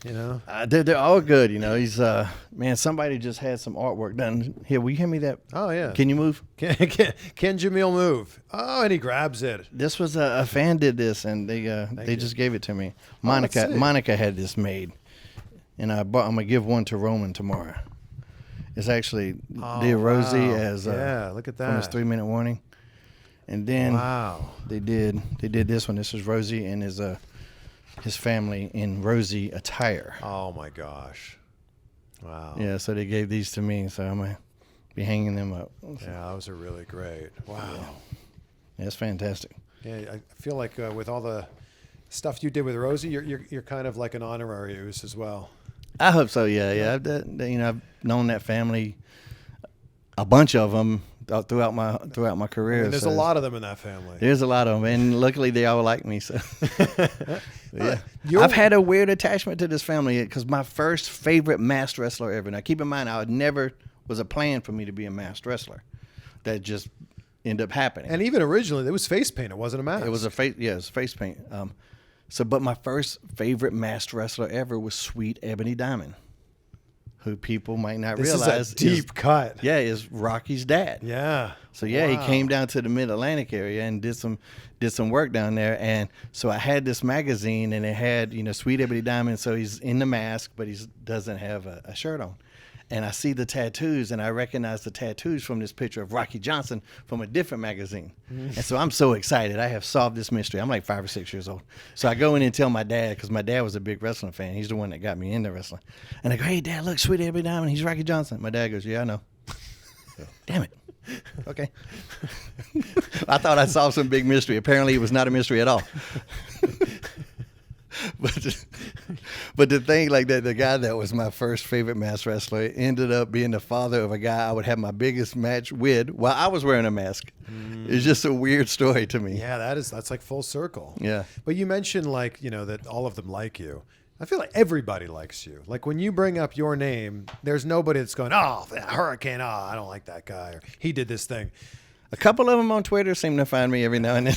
Speaker 1: They're all good. He's man. Somebody just had some artwork done here. Will you hand me that?
Speaker 2: Oh yeah.
Speaker 1: Can you move?
Speaker 2: Can Jamil move? Oh, and he grabs it.
Speaker 1: This was a fan did this, and they just gave it to me. Monica had this made, and I'm gonna give one to Roman tomorrow. It's actually did Rosey as
Speaker 2: look at that
Speaker 1: from his 3 Minute Warning, and then they did this one. This is Rosey and his family in Rosey attire.
Speaker 2: Oh my gosh. Wow.
Speaker 1: Yeah, so they gave these to me, so I'm going to be hanging them up.
Speaker 2: Yeah, those are really great. Wow.
Speaker 1: Yeah, it's fantastic.
Speaker 2: Yeah, I feel like with all the stuff you did with Rosey, you're kind of like an honorary Oos as well.
Speaker 1: I hope so, yeah. I've known that family A bunch of them throughout my career.
Speaker 2: There's a lot of them in that family.
Speaker 1: There's a lot of them, and luckily they all like me. So, yeah, I've had a weird attachment to this family because my first favorite masked wrestler ever. Now, keep in mind, I never was a plan for me to be a masked wrestler. That just ended up happening.
Speaker 2: And even originally, it was face paint. It wasn't a mask.
Speaker 1: It was it was face paint. But my first favorite masked wrestler ever was Sweet Ebony Diamond, who people might not realize
Speaker 2: is a deep cut.
Speaker 1: Yeah, is Rocky's dad.
Speaker 2: Yeah.
Speaker 1: So yeah,
Speaker 2: Wow.
Speaker 1: he came down to the Mid-Atlantic area and did some work down there. And so I had this magazine, and it had Sweet Ebony Diamond. So he's in the mask, but he doesn't have a shirt on. And I see the tattoos, and I recognize the tattoos from this picture of Rocky Johnson from a different magazine. And so I'm so excited. I have solved this mystery. I'm like 5 or 6 years old. So I go in and tell my dad, because my dad was a big wrestling fan. He's the one that got me into wrestling. And I go, "Hey, Dad, look, Sweet Ebony Diamond. He's Rocky Johnson." My dad goes, "Yeah, I know." Damn it. Okay. I thought I solved some big mystery. Apparently, it was not a mystery at all. But the thing, like that, the guy that was my first favorite masked wrestler ended up being the father of a guy I would have my biggest match with while I was wearing a mask. It's just a weird story to me.
Speaker 2: Yeah, that's like full circle.
Speaker 1: Yeah.
Speaker 2: But you mentioned that all of them like you. I feel like everybody likes you. Like when you bring up your name, there's nobody that's going, "Oh, Hurricane, I don't like that guy," or "He did this thing."
Speaker 1: A couple of them on Twitter seem to find me every now and then.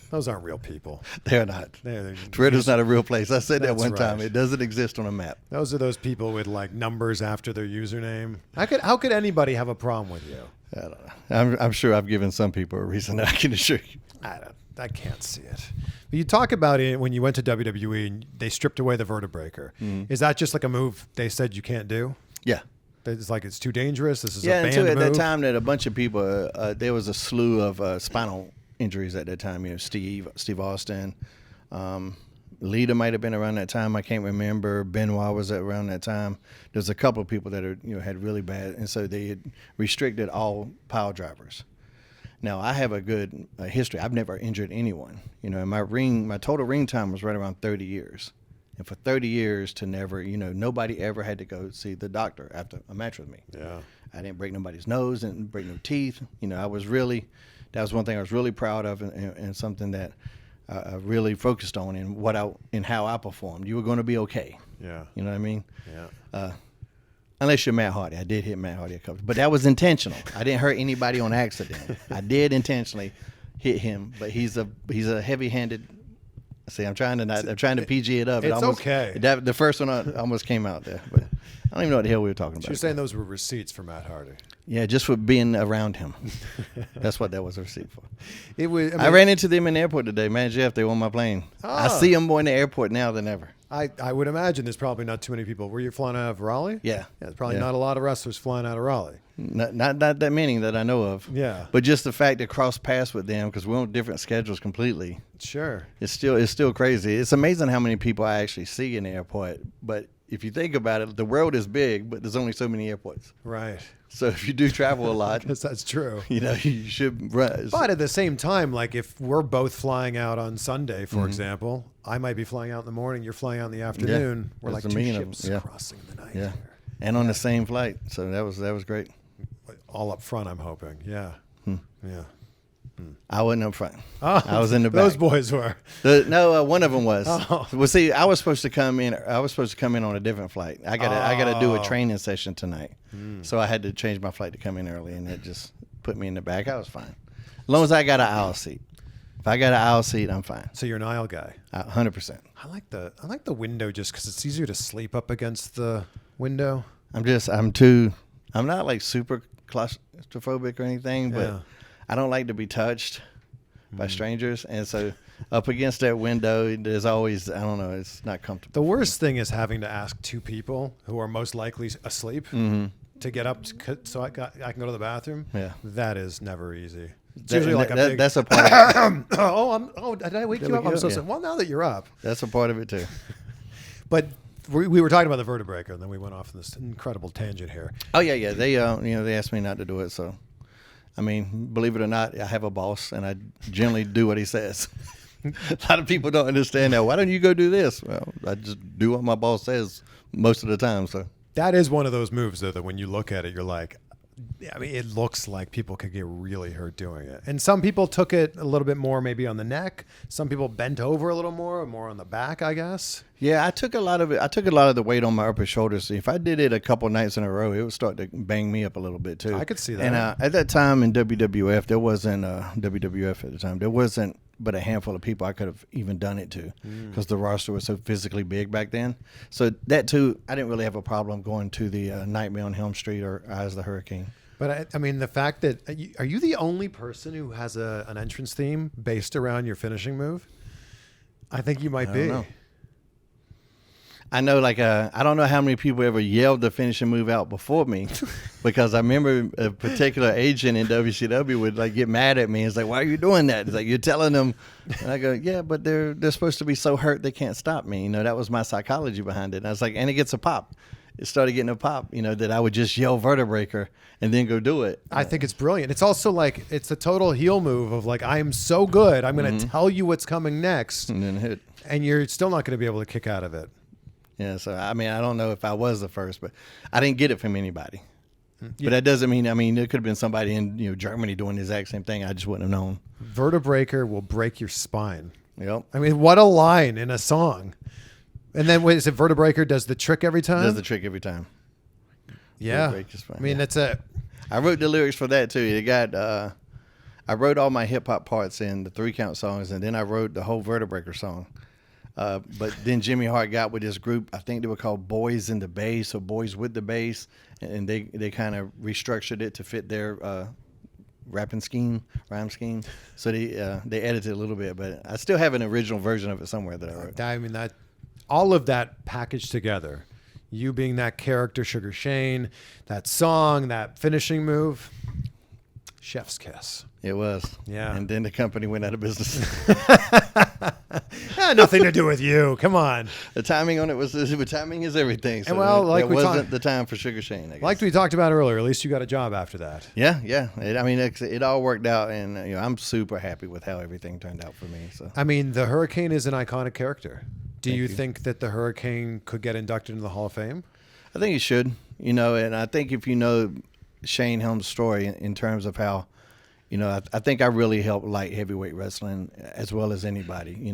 Speaker 2: Those aren't real people.
Speaker 1: They're not.
Speaker 2: They're
Speaker 1: Twitter's not a real place. I said that
Speaker 2: That's
Speaker 1: one time.
Speaker 2: right.
Speaker 1: It doesn't exist on a map.
Speaker 2: Those are those people with like numbers after their username. How could anybody have a problem with you?
Speaker 1: I don't know. I'm sure I've given some people a reason. I can assure you.
Speaker 2: I can't see it. But you talk about it when you went to WWE and they stripped away the Vertebreaker. Is that just like a move they said you can't do?
Speaker 1: Yeah.
Speaker 2: It's like it's too dangerous. This is a
Speaker 1: Yeah,
Speaker 2: banned
Speaker 1: until at
Speaker 2: move.
Speaker 1: that time that a bunch of people, there was a slew of spinal injuries at that time. Steve Austin, Lita might have been around that time. I can't remember. Benoit was around that time. There's a couple of people that had really bad, and so they had restricted all pile drivers. Now I have a good history. I've never injured anyone. My total ring time was right around 30 years. And for 30 years to never, nobody ever had to go see the doctor after a match with me.
Speaker 2: Yeah.
Speaker 1: I didn't break nobody's nose, didn't break no teeth. That was one thing I was really proud of, and something that I really focused on in how I performed. You were going to be okay.
Speaker 2: Yeah.
Speaker 1: You know what I mean?
Speaker 2: Yeah.
Speaker 1: Unless you're Matt Hardy. I did hit Matt Hardy a couple, but that was intentional. I didn't hurt anybody on accident. I did intentionally hit him, but he's a heavy-handed. See, I'm trying to PG it up.
Speaker 2: It's okay.
Speaker 1: The first one almost came out there, but I don't even know what the hell we were talking about.
Speaker 2: So you're saying those were receipts for Matt Hardy?
Speaker 1: Yeah, just for being around him. That's what that was a receipt for.
Speaker 2: It was.
Speaker 1: I ran into them in the airport today. Man, Jeff, they were on my plane. I see them more in the airport now than ever.
Speaker 2: I would imagine there's probably not too many people. Were you flying out of Raleigh?
Speaker 1: Yeah.
Speaker 2: There's probably not a lot of wrestlers flying out of Raleigh.
Speaker 1: Not that many that I know of.
Speaker 2: Yeah.
Speaker 1: But just the fact to cross paths with them, because we're on different schedules completely.
Speaker 2: Sure.
Speaker 1: It's still crazy. It's amazing how many people I actually see in the airport. But if you think about it, the world is big, but there's only so many airports.
Speaker 2: Right.
Speaker 1: So if you do travel a lot,
Speaker 2: That's true.
Speaker 1: you should run.
Speaker 2: But at the same time, like if we're both flying out on Sunday, for example, I might be flying out in the morning, you're flying out in the afternoon. We're
Speaker 1: There's
Speaker 2: like
Speaker 1: a
Speaker 2: two
Speaker 1: million of
Speaker 2: ships
Speaker 1: them. Yeah.
Speaker 2: crossing the night
Speaker 1: Yeah.
Speaker 2: here.
Speaker 1: And on the same flight. So that was great.
Speaker 2: All up front, I'm hoping. Yeah. Yeah.
Speaker 1: I wasn't up front.
Speaker 2: Oh,
Speaker 1: I was in the back.
Speaker 2: Those boys were.
Speaker 1: One of them was.
Speaker 2: Oh.
Speaker 1: Well, see, I was supposed to come in. I was supposed to come in on a different flight. I got to do a training session tonight, so I had to change my flight to come in early, and it just put me in the back. I was fine, as long as I got an aisle seat. If I got an aisle seat, I'm fine.
Speaker 2: So you're an aisle guy.
Speaker 1: 100%.
Speaker 2: I like the window just because it's easier to sleep up against the window.
Speaker 1: I'm not like super claustrophobic or anything, but
Speaker 2: Yeah.
Speaker 1: I don't like to be touched by strangers, and so up against that window, there's always, I don't know, it's not comfortable.
Speaker 2: The worst thing is having to ask two people who are most likely asleep to get up so I can go to the bathroom.
Speaker 1: Yeah.
Speaker 2: That is never easy. It's
Speaker 1: That-
Speaker 2: usually like a big.
Speaker 1: that's a part.
Speaker 2: Did I wake you up? I'm so sorry. Well, now that you're up.
Speaker 1: That's a part of it too.
Speaker 2: But we were talking about the Vertebreaker, and then we went off on this incredible tangent here.
Speaker 1: Oh yeah. They they asked me not to do it, so I mean, believe it or not, I have a boss, and I generally do what he says. A lot of people don't understand that. Why don't you go do this? Well, I just do what my boss says most of the time. So
Speaker 2: That is one of those moves, though, that when you look at it, you're like, I mean, it looks like people could get really hurt doing it. And some people took it a little bit more maybe on the neck. Some people bent over a little more on the back, I guess.
Speaker 1: Yeah, I took a lot of it. I took a lot of the weight on my upper shoulders. If I did it a couple nights in a row, it would start to bang me up a little bit too.
Speaker 2: I could see that.
Speaker 1: And at that time in WWF, there wasn't WWF at the time. There wasn't but a handful of people I could have even done it to because the roster was so physically big back then. So that too, I didn't really have a problem going to the Nightmare on Helm Street or Eyes of the Hurricane.
Speaker 2: But I mean, the fact that are you the only person who has an entrance theme based around your finishing move? I think you might be.
Speaker 1: Know. I know, like, I don't know how many people ever yelled the finishing move out before me, because I remember a particular agent in WCW would like get mad at me. It's like, why are you doing that? It's like, you're telling them. And I go, yeah, but they're supposed to be so hurt they can't stop me. You know, that was my psychology behind it. And I was like, and it gets a pop. It started getting a pop, you know, that I would just yell Vertebreaker and then go do it.
Speaker 2: I think it's brilliant. It's also like, it's a total heel move of like, I am so good, I'm going to tell you what's coming next.
Speaker 1: And then hit.
Speaker 2: And you're still not going to be able to kick out of it.
Speaker 1: Yeah, so I mean, I don't know if I was the first, but I didn't get it from anybody. Yeah. But that doesn't mean, there could have been somebody in Germany doing the exact same thing. I just wouldn't have known.
Speaker 2: Vertebreaker will break your spine.
Speaker 1: Yep.
Speaker 2: I mean, what a line in a song. And then, wait, is it Vertebreaker does the trick every time?
Speaker 1: Does the trick every time.
Speaker 2: Yeah. I mean, that's it.
Speaker 1: I wrote the lyrics for that too. It got, I wrote all my hip hop parts in the 3-count songs, and then I wrote the whole Vertebreaker song. But then Jimmy Hart got with this group. I think they were called Boys in the Bass or Boys with the Bass, and they kind of restructured it to fit their rhyme scheme. So they edited it a little bit, but I still have an original version of it somewhere that I wrote.
Speaker 2: I mean, that all of that packaged together, you being that character, Sugar Shane, that song, that finishing move, chef's kiss.
Speaker 1: It was.
Speaker 2: Yeah.
Speaker 1: And then the company went out of business.
Speaker 2: Had nothing to do with you. Come on.
Speaker 1: The timing on it was, timing is everything. So
Speaker 2: and well, like
Speaker 1: it wasn't the time for Sugar Shane, I guess.
Speaker 2: Like we talked about earlier, at least you got a job after that.
Speaker 1: Yeah. It all worked out, and I'm super happy with how everything turned out for me. So
Speaker 2: I mean, the Hurricane is an iconic character. Do you think that the Hurricane could get inducted into the Hall of Fame?
Speaker 1: I think he should, and I think if you know Shane Helms' story in terms of how, I think I really helped light heavyweight wrestling as well as anybody,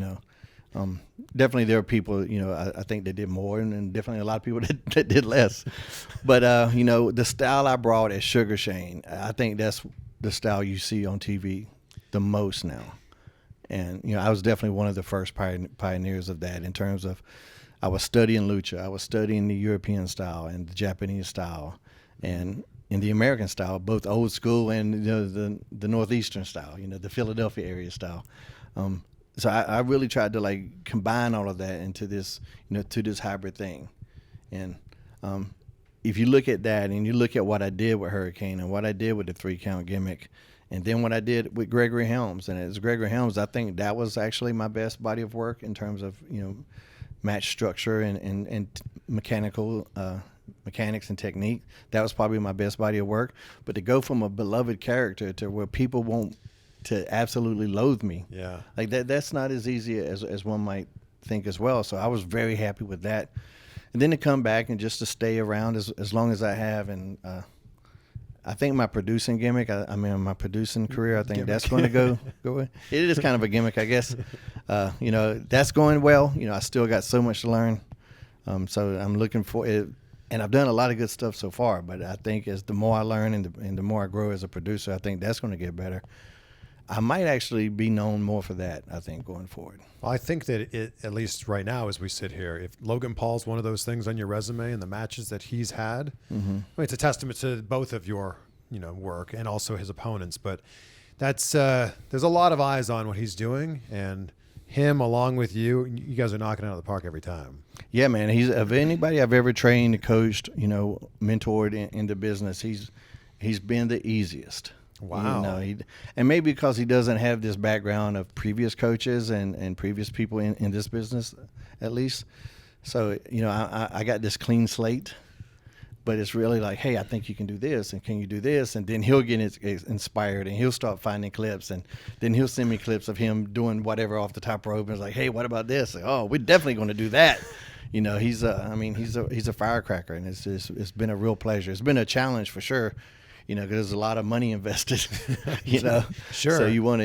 Speaker 1: Definitely there are people, I think that did more, and definitely a lot of people that did less. But, the style I brought as Sugar Shane, I think that's the style you see on TV the most now. And, I was definitely one of the first pioneers of that in terms of I was studying lucha. I was studying the European style and the Japanese style and in the American style, both old school and the Northeastern style, the Philadelphia area style. So I really tried to like combine all of that into this, to this hybrid thing. And if you look at that and you look at what I did with Hurricane and what I did with the 3-count gimmick, and then what I did with Gregory Helms, and as Gregory Helms, I think that was actually my best body of work in terms of match structure and mechanical mechanics and technique. That was probably my best body of work. But to go from a beloved character to where people want to absolutely loathe me, like that's not as easy as one might think as well. So I was very happy with that. And then to come back and just to stay around as long as I have, and I think my producing gimmick, my producing career, I think gimmick. That's going to go away. It is kind of a gimmick, I guess. That's going well. I still got so much to learn. So I'm looking for it. And I've done a lot of good stuff so far, but I think as the more I learn and the more I grow as a producer, I think that's going to get better. I might actually be known more for that, I think, going forward.
Speaker 2: Well, I think that at least right now as we sit here, if Logan Paul's one of those things on your resume and the matches that he's had, I mean, it's a testament to both of your work and also his opponents. But that's there's a lot of eyes on what he's doing, and him along with you guys are knocking it out of the park every time.
Speaker 1: Yeah, man. He's of anybody I've ever trained, coached, mentored in the business, he's been the easiest.
Speaker 2: Wow.
Speaker 1: And maybe because he doesn't have this background of previous coaches and previous people in this business, at least. So, I got this clean slate, but it's really like, hey, I think you can do this, and can you do this? And then he'll get inspired, and he'll start finding clips, and then he'll send me clips of him doing whatever off the top rope, and it's like, hey, what about this? Like, oh, we're definitely going to do that. He's a firecracker, and it's been a real pleasure. It's been a challenge for sure. You know, 'cause there's a lot of money invested. You know,
Speaker 2: Sure.
Speaker 1: So you want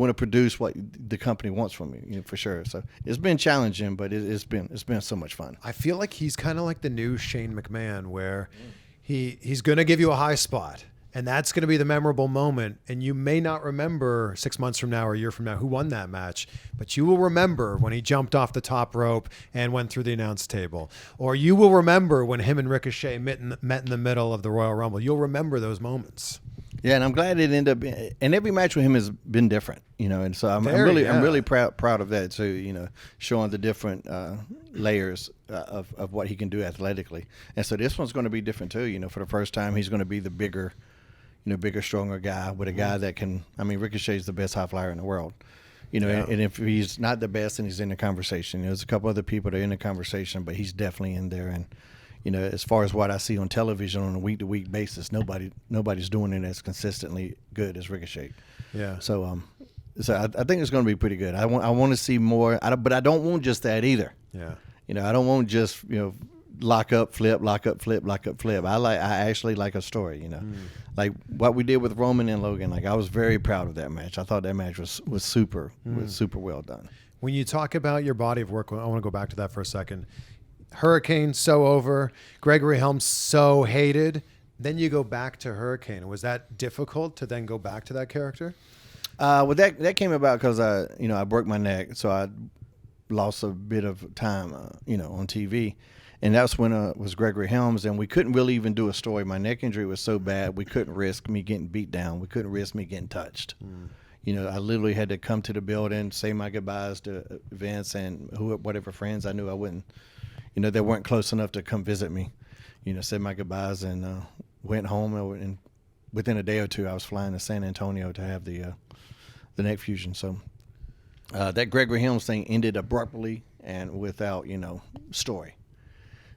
Speaker 1: to produce what the company wants from you, for sure. So it's been challenging, but it's been so much fun.
Speaker 2: I feel like he's kind of like the new Shane McMahon, where he's going to give you a high spot, and that's going to be the memorable moment. And you may not remember 6 months from now or a year from now who won that match, but you will remember when he jumped off the top rope and went through the announce table. Or you will remember when him and Ricochet met in the middle of the Royal Rumble. You'll remember those moments.
Speaker 1: Yeah, and I'm glad it ended up being, and every match with him has been different, and so I'm really proud of that too, showing the different layers of what he can do athletically. And so this one's going to be different too, for the first time he's going to be the bigger, stronger guy with a guy that can, Ricochet's the best high flyer in the world, and if he's not the best, then he's in the conversation. There's a couple other people that are in the conversation, but he's definitely in there. And as far as what I see on television on a week-to-week basis, nobody's doing it as consistently good as Ricochet.
Speaker 2: Yeah.
Speaker 1: So, I think it's going to be pretty good. I want to see more, but I don't want just that either.
Speaker 2: Yeah.
Speaker 1: I don't want just lock up, flip, lock up, flip, lock up, flip. I actually like a story. Like what we did with Roman and Logan. Like I was very proud of that match. I thought that match was super well done.
Speaker 2: When you talk about your body of work, I want to go back to that for a second. Hurricane, so over. Gregory Helms, so hated. Then you go back to Hurricane. Was that difficult to then go back to that character?
Speaker 1: Well, that came about because I broke my neck, so I lost a bit of time, on TV, and that's when it was Gregory Helms, and we couldn't really even do a story. My neck injury was so bad, we couldn't risk me getting beat down. We couldn't risk me getting touched. I literally had to come to the building, say my goodbyes to Vince and whatever friends I knew I wouldn't. They weren't close enough to come visit me. Said my goodbyes and went home. And within a day or two, I was flying to San Antonio to have the neck fusion. So that Gregory Helms thing ended abruptly and without, story.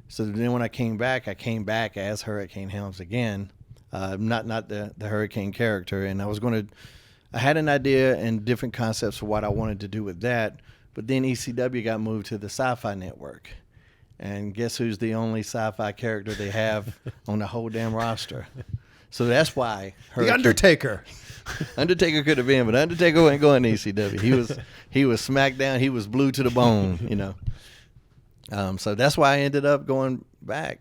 Speaker 1: So then when I came back as Hurricane Helms again, not the Hurricane character. And I had an idea and different concepts for what I wanted to do with that. But then ECW got moved to the Sci-Fi Network. And guess who's the only sci-fi character they have on the whole damn roster? So that's why
Speaker 2: The Undertaker.
Speaker 1: Undertaker could have been, but Undertaker ain't going to ECW. He was SmackDown. He was blue to the bone, So that's why I ended up going back.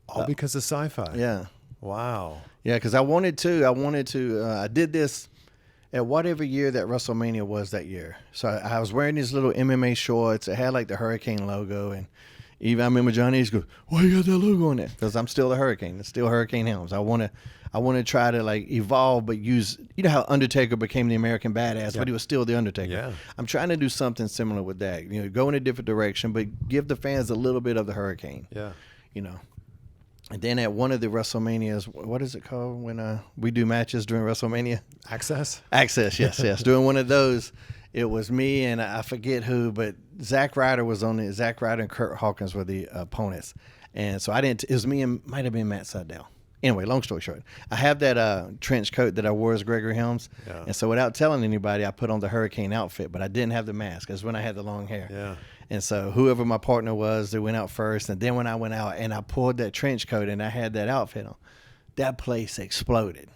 Speaker 2: All because of sci-fi.
Speaker 1: Yeah.
Speaker 2: Wow.
Speaker 1: Yeah, because I wanted to. I did this at whatever year that WrestleMania was that year. So I was wearing these little MMA shorts. It had like the Hurricane logo, and even I remember Johnny Ace goes, "Why you got that logo on there?" Because I'm still the Hurricane. It's still Hurricane Helms. I want to try to like evolve, but use how Undertaker became the American Badass, but he was still the Undertaker.
Speaker 2: Yeah.
Speaker 1: I'm trying to do something similar with that. Go in a different direction, but give the fans a little bit of the Hurricane.
Speaker 2: Yeah.
Speaker 1: And then at one of the WrestleManias, what is it called when we do matches during WrestleMania?
Speaker 2: Access,
Speaker 1: yes. During one of those, it was me and I forget who, but Zack Ryder was on it. Zack Ryder and Kurt Hawkins were the opponents. And so it was me and might have been Matt Sydal. Anyway, long story short, I have that trench coat that I wore as Gregory Helms.
Speaker 2: Yeah.
Speaker 1: And so without telling anybody, I put on the Hurricane outfit, but I didn't have the mask. That's when I had the long hair.
Speaker 2: Yeah.
Speaker 1: And so whoever my partner was, they went out first. And then when I went out and I pulled that trench coat and I had that outfit on, that place exploded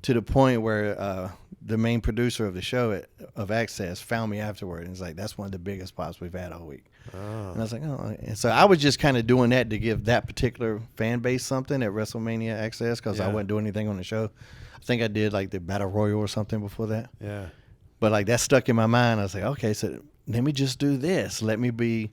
Speaker 1: to the point where the main producer of the show of Access found me afterward and was like, "That's one of the biggest pops we've had all week." And I was like, "Oh." And so I was just kind of doing that to give that particular fan base something at WrestleMania Access because I wasn't doing anything on the show. I think I did like the Battle Royal or something before that.
Speaker 2: Yeah.
Speaker 1: But like that stuck in my mind. I was like, okay, so let me just do this. Let me be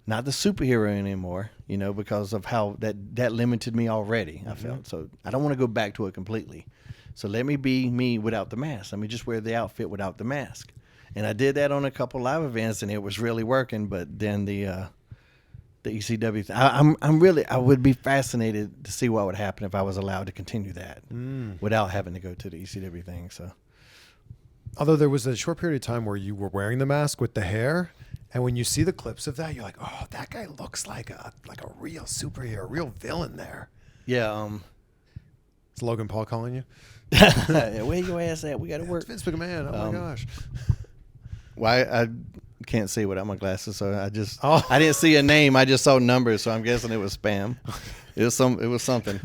Speaker 1: not the superhero anymore, because of how that limited me already, I felt. So I don't want to go back to it completely. So let me be me without the mask. Let me just wear the outfit without the mask. And I did that on a couple live events, and it was really working. But then the ECW thing, I would be fascinated to see what would happen if I was allowed to continue that without having to go to the ECW thing. So,
Speaker 2: although there was a short period of time where you were wearing the mask with the hair, and when you see the clips of that, you're like, "Oh, that guy looks like a real superhero, a real villain there."
Speaker 1: Yeah.
Speaker 2: Is Logan Paul calling you?
Speaker 1: Where your ass at? We got to work.
Speaker 2: It's Vince McMahon. Oh my gosh.
Speaker 1: Well, I can't see without my glasses, so I didn't see a name. I just saw numbers, so I'm guessing it was spam. It was something.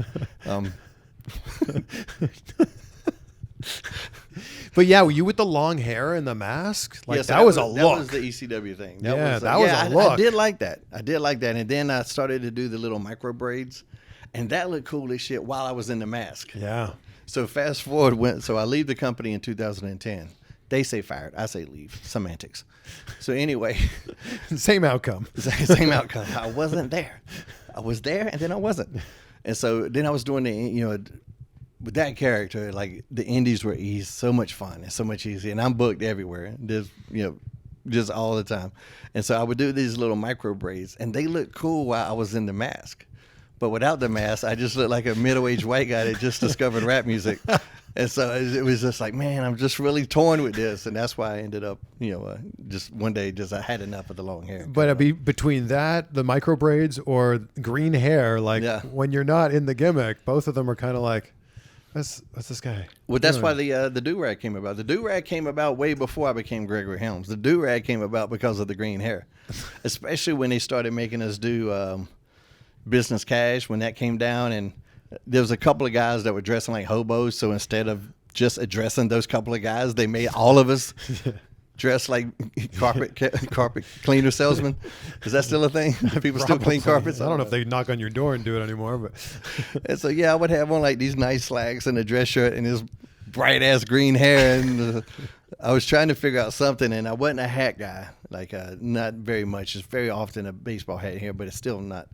Speaker 2: But yeah, were you with the long hair and the mask? Like
Speaker 1: Yes,
Speaker 2: that was a
Speaker 1: That
Speaker 2: look.
Speaker 1: was the ECW thing.
Speaker 2: Yeah, that was a look.
Speaker 1: I did like that. And then I started to do the little micro braids, and that looked cool as shit while I was in the mask.
Speaker 2: Yeah.
Speaker 1: So fast forward, so I leave the company in 2010. They say fired. I say leave. Semantics. So anyway.
Speaker 2: Same outcome.
Speaker 1: Same outcome. I wasn't there. I was there, and then I wasn't. And so then I was doing with that character, like the indies were so much fun and so much easy, and I'm booked everywhere, just all the time. And so I would do these little micro braids, and they looked cool while I was in the mask. But without the mask, I just looked like a middle-aged white guy that just discovered rap music. And so it was just like, man, I'm just really torn with this, and that's why I ended up, just one day, I had enough of the long hair.
Speaker 2: But between that, the micro braids, or green hair, like when you're not in the gimmick, both of them are kind of like, what's this guy?
Speaker 1: Well, that's why the do-rag came about. The do-rag came about way before I became Gregory Helms. The do-rag came about because of the green hair, especially when they started making us do business cash, when that came down. And there was a couple of guys that were dressing like hobos. So instead of just addressing those couple of guys, they made all of us dress like carpet cleaner salesmen. Is that still a thing? People still clean carpets?
Speaker 2: I don't know if they knock on your door and do it anymore, but
Speaker 1: and so I would have on like these nice slacks and a dress shirt and this bright ass green hair, and I was trying to figure out something, and I wasn't a hat guy, like not very much. It's very often a baseball hat here, but it's still not.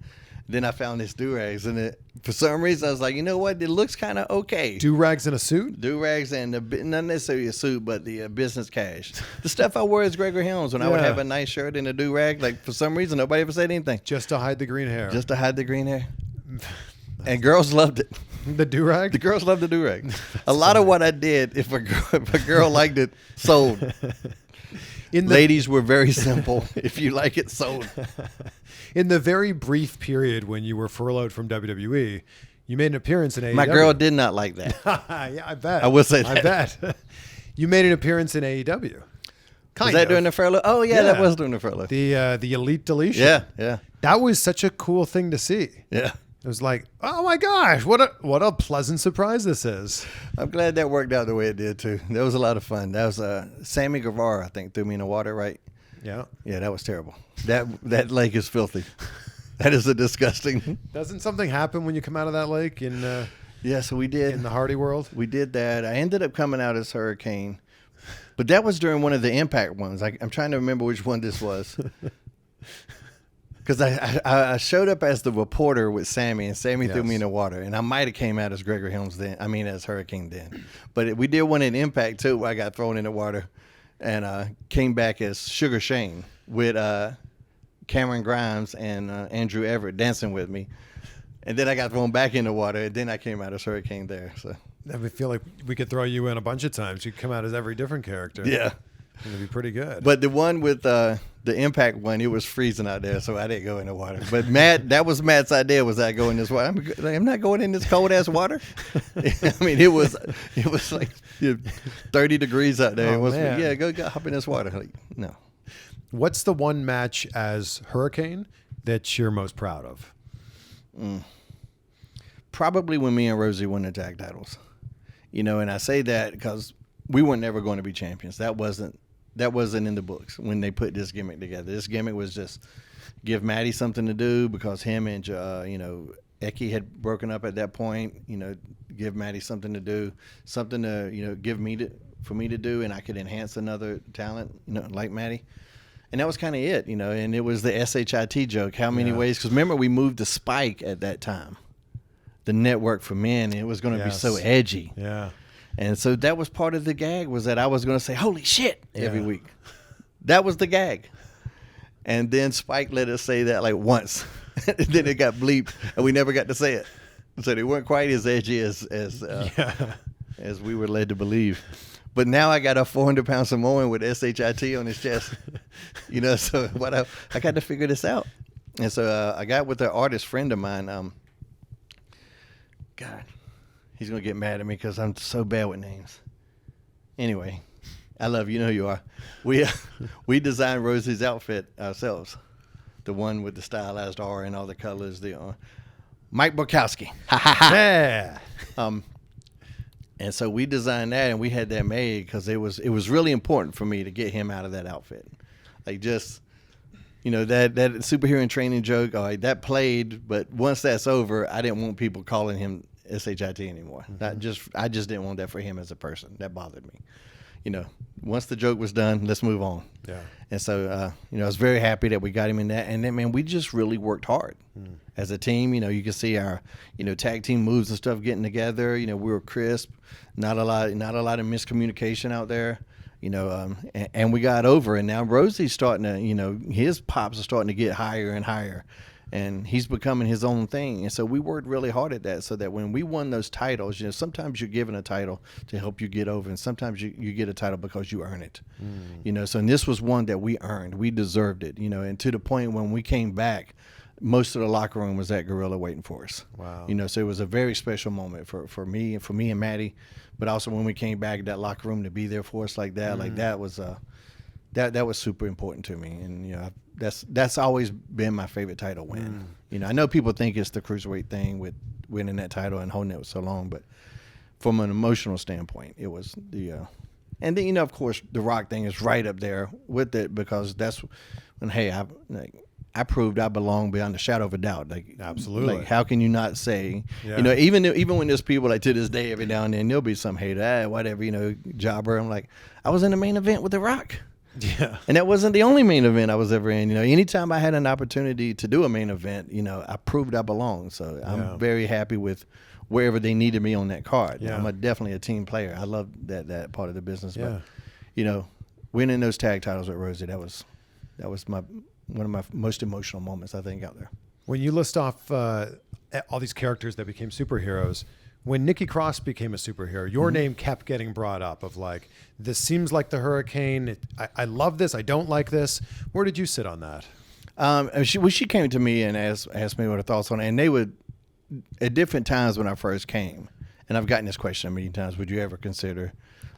Speaker 1: Then I found this do-rags, and for some reason I was like, you know what? It looks kind of okay.
Speaker 2: Do-rags in a suit?
Speaker 1: Do-rags and not necessarily a suit, but the business cash. The stuff I wore as Gregory Helms when I would have a nice shirt and a do-rag. Like, for some reason, nobody ever said anything.
Speaker 2: Just to hide the green hair.
Speaker 1: Just to hide the green hair. And girls loved it.
Speaker 2: The do-rag?
Speaker 1: The girls loved the do-rag. A lot of what I did, if a girl liked it, sold. Ladies were very simple. If you like it, sold.
Speaker 2: In the very brief period when you were furloughed from WWE, you made an appearance in AEW.
Speaker 1: My girl did not like that.
Speaker 2: Yeah, I bet.
Speaker 1: I will say that.
Speaker 2: I bet. You made an appearance in AEW.
Speaker 1: Was that during the furlough? Oh, yeah, that was during the furlough.
Speaker 2: The Elite Deletion.
Speaker 1: Yeah.
Speaker 2: That was such a cool thing to see.
Speaker 1: Yeah.
Speaker 2: It was like, oh my gosh, what a pleasant surprise this is.
Speaker 1: I'm glad that worked out the way it did too. That was a lot of fun. That was Sami Guevara, I think, threw me in the water, right?
Speaker 2: Yeah.
Speaker 1: Yeah, that was terrible. That lake is filthy. That is a disgusting.
Speaker 2: Doesn't something happen when you come out of that lake
Speaker 1: Yeah, so we did.
Speaker 2: In the Hardy world? We
Speaker 1: did that. I ended up coming out as Hurricane. But that was during one of the Impact ones. I'm trying to remember which one this was. Because I showed up as the reporter with Sami, and Sami threw me in the water. And I might have came out as Gregory Helms then. I mean, as Hurricane then. But we did one in Impact, too, where I got thrown in the water and came back as Sugar Shane with Cameron Grimes and Andrew Everett dancing with me. And then I got thrown back in the water, and then I came out as Hurricane there. So
Speaker 2: I feel like we could throw you in a bunch of times. You come out as every different character.
Speaker 1: Yeah.
Speaker 2: It'd be pretty good.
Speaker 1: But the one with the Impact one, it was freezing out there, so I didn't go in the water. But that was Matt's idea, was I go in this water. I'm not going in this cold ass water. I mean, it was like 30 degrees out there.
Speaker 2: Oh, man.
Speaker 1: Yeah, go hop in this water. Like, no.
Speaker 2: What's the one match as Hurricane that you're most proud of?
Speaker 1: Probably when me and Rosey won the tag titles. And I say that because we were never going to be champions. That wasn't in the books when they put this gimmick together. This gimmick was just give Maddie something to do because him and Eki had broken up at that point. Give Maddie something to do, something to give me for me to do, and I could enhance another talent, like Maddie. And that was kind of it, And it was the SHIT joke. How many ways? Because remember, we moved to Spike at that time, the network for men. And it was going to be so edgy.
Speaker 2: Yeah.
Speaker 1: And so that was part of the gag, was that I was going to say, holy shit, every week. That was the gag. And then Spike let us say that like once. And then it got bleeped, and we never got to say it. So they weren't quite as edgy as we were led to believe. But now I got a 400-pound Samoan with SHIT on his chest. So I got to figure this out. And so I got with an artist friend of mine. God. He's going to get mad at me because I'm so bad with names. Anyway, I love you. You know who you are. We designed Rosie's outfit ourselves. The one with the stylized R and all the colors. Mike Borkowski. Ha ha ha.
Speaker 2: Yeah.
Speaker 1: And so we designed that, and we had that made because it was really important for me to get him out of that outfit. Like, just, that superhero in training joke, that played, but once that's over, I didn't want people calling him SHIT anymore.
Speaker 2: Mm-hmm.
Speaker 1: I just didn't want that for him as a person. That bothered me. Once the joke was done, let's move on.
Speaker 2: Yeah.
Speaker 1: And so, I was very happy that we got him in that. And then, man, we just really worked hard as a team. You can see our, tag team moves and stuff getting together. We were crisp, not a lot of miscommunication out there. And we got over. And now Rosie's starting to, his pops are starting to get higher and higher. And he's becoming his own thing. And so we worked really hard at that so that when we won those titles, sometimes you're given a title to help you get over, and sometimes you get a title because you earn it. So and this was one that we earned. We deserved it, and to the point when we came back, most of the locker room was at Gorilla waiting for us.
Speaker 2: Wow.
Speaker 1: So it was a very special moment for me and Maddie, but also when we came back, that locker room to be there for us like that, that was that was super important to me. And that's always been my favorite title win. I know people think it's the Cruiserweight thing with winning that title and holding it so long, but from an emotional standpoint, it was the and then of course the Rock thing is right up there with it, because that's when I proved I belong beyond a shadow of a doubt.
Speaker 2: Absolutely.
Speaker 1: How can you not say?
Speaker 2: Yeah.
Speaker 1: Even when there's people to this day, every now and then there'll be some hater, whatever, jobber. I'm like, I was in the main event with The Rock.
Speaker 2: Yeah.
Speaker 1: And that wasn't the only main event I was ever in. Anytime I had an opportunity to do a main event, I proved I belong. So I'm very happy with wherever they needed me on that card.
Speaker 2: Yeah.
Speaker 1: I'm definitely a team player. I love that part of the business.
Speaker 2: Yeah.
Speaker 1: But, winning those tag titles with Rosie, that was one of my most emotional moments, I think, out there.
Speaker 2: When you list off all these characters that became superheroes, when Nikki Cross became a superhero, your name kept getting brought up of like, this seems like the Hurricane. I love this. I don't like this. Where did you sit on that?
Speaker 1: She came to me and asked me what her thoughts on it. And they would, at different times when I first came, and I've gotten this question many times, would you ever consider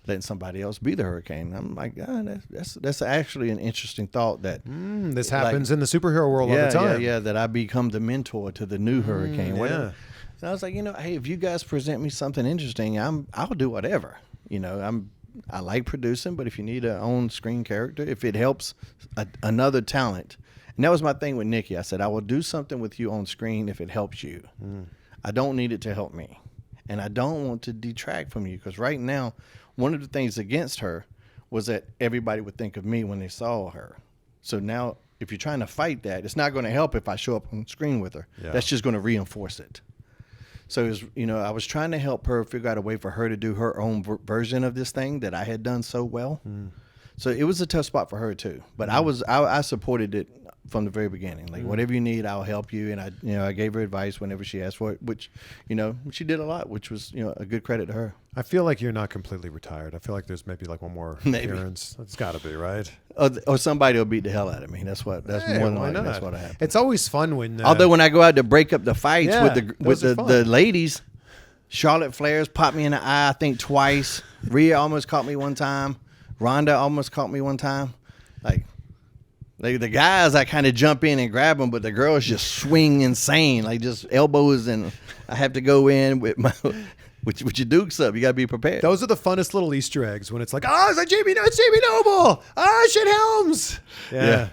Speaker 1: letting somebody else be the Hurricane? I'm like, that's actually an interesting thought that
Speaker 2: this happens in the superhero world all the time.
Speaker 1: Yeah, that I become the mentor to the new Hurricane.
Speaker 2: Yeah.
Speaker 1: And I was like, hey, if you guys present me something interesting, I'll do whatever. I like producing, but if you need an on-screen character, if it helps another talent, and that was my thing with Nikki. I said, I will do something with you on screen if it helps you. I don't need it to help me, and I don't want to detract from you, because right now, one of the things against her was that everybody would think of me when they saw her. So now, if you're trying to fight that, it's not going to help if I show up on screen with her.
Speaker 2: Yeah.
Speaker 1: That's just going to reinforce it. So it was, I was trying to help her figure out a way for her to do her own version of this thing that I had done so well. So it was a tough spot for her too. But I supported it from the very beginning. Like, whatever you need, I'll help you. And I gave her advice whenever she asked for it, which, she did a lot, which was, a good credit to her.
Speaker 2: I feel like you're not completely retired. I feel like there's maybe like one more appearance. It's got to be, right?
Speaker 1: Or somebody will beat the hell out of me. That's more than
Speaker 2: why
Speaker 1: likely.
Speaker 2: not?
Speaker 1: That's what happens.
Speaker 2: It's always fun when.
Speaker 1: Although when I go out to break up the fights with
Speaker 2: those are
Speaker 1: the
Speaker 2: fun.
Speaker 1: ladies, Charlotte Flair's popped me in the eye, I think twice. Rhea almost caught me one time. Rhonda almost caught me one time. Like the guys, I kind of jump in and grab them, but the girls just swing insane, like just elbows, and I have to go in with my with your dukes up. You got to be prepared.
Speaker 2: Those are the funnest little Easter eggs when it's like, oh, it's Jamie Noble. Oh, shit, Helms.
Speaker 1: Yeah.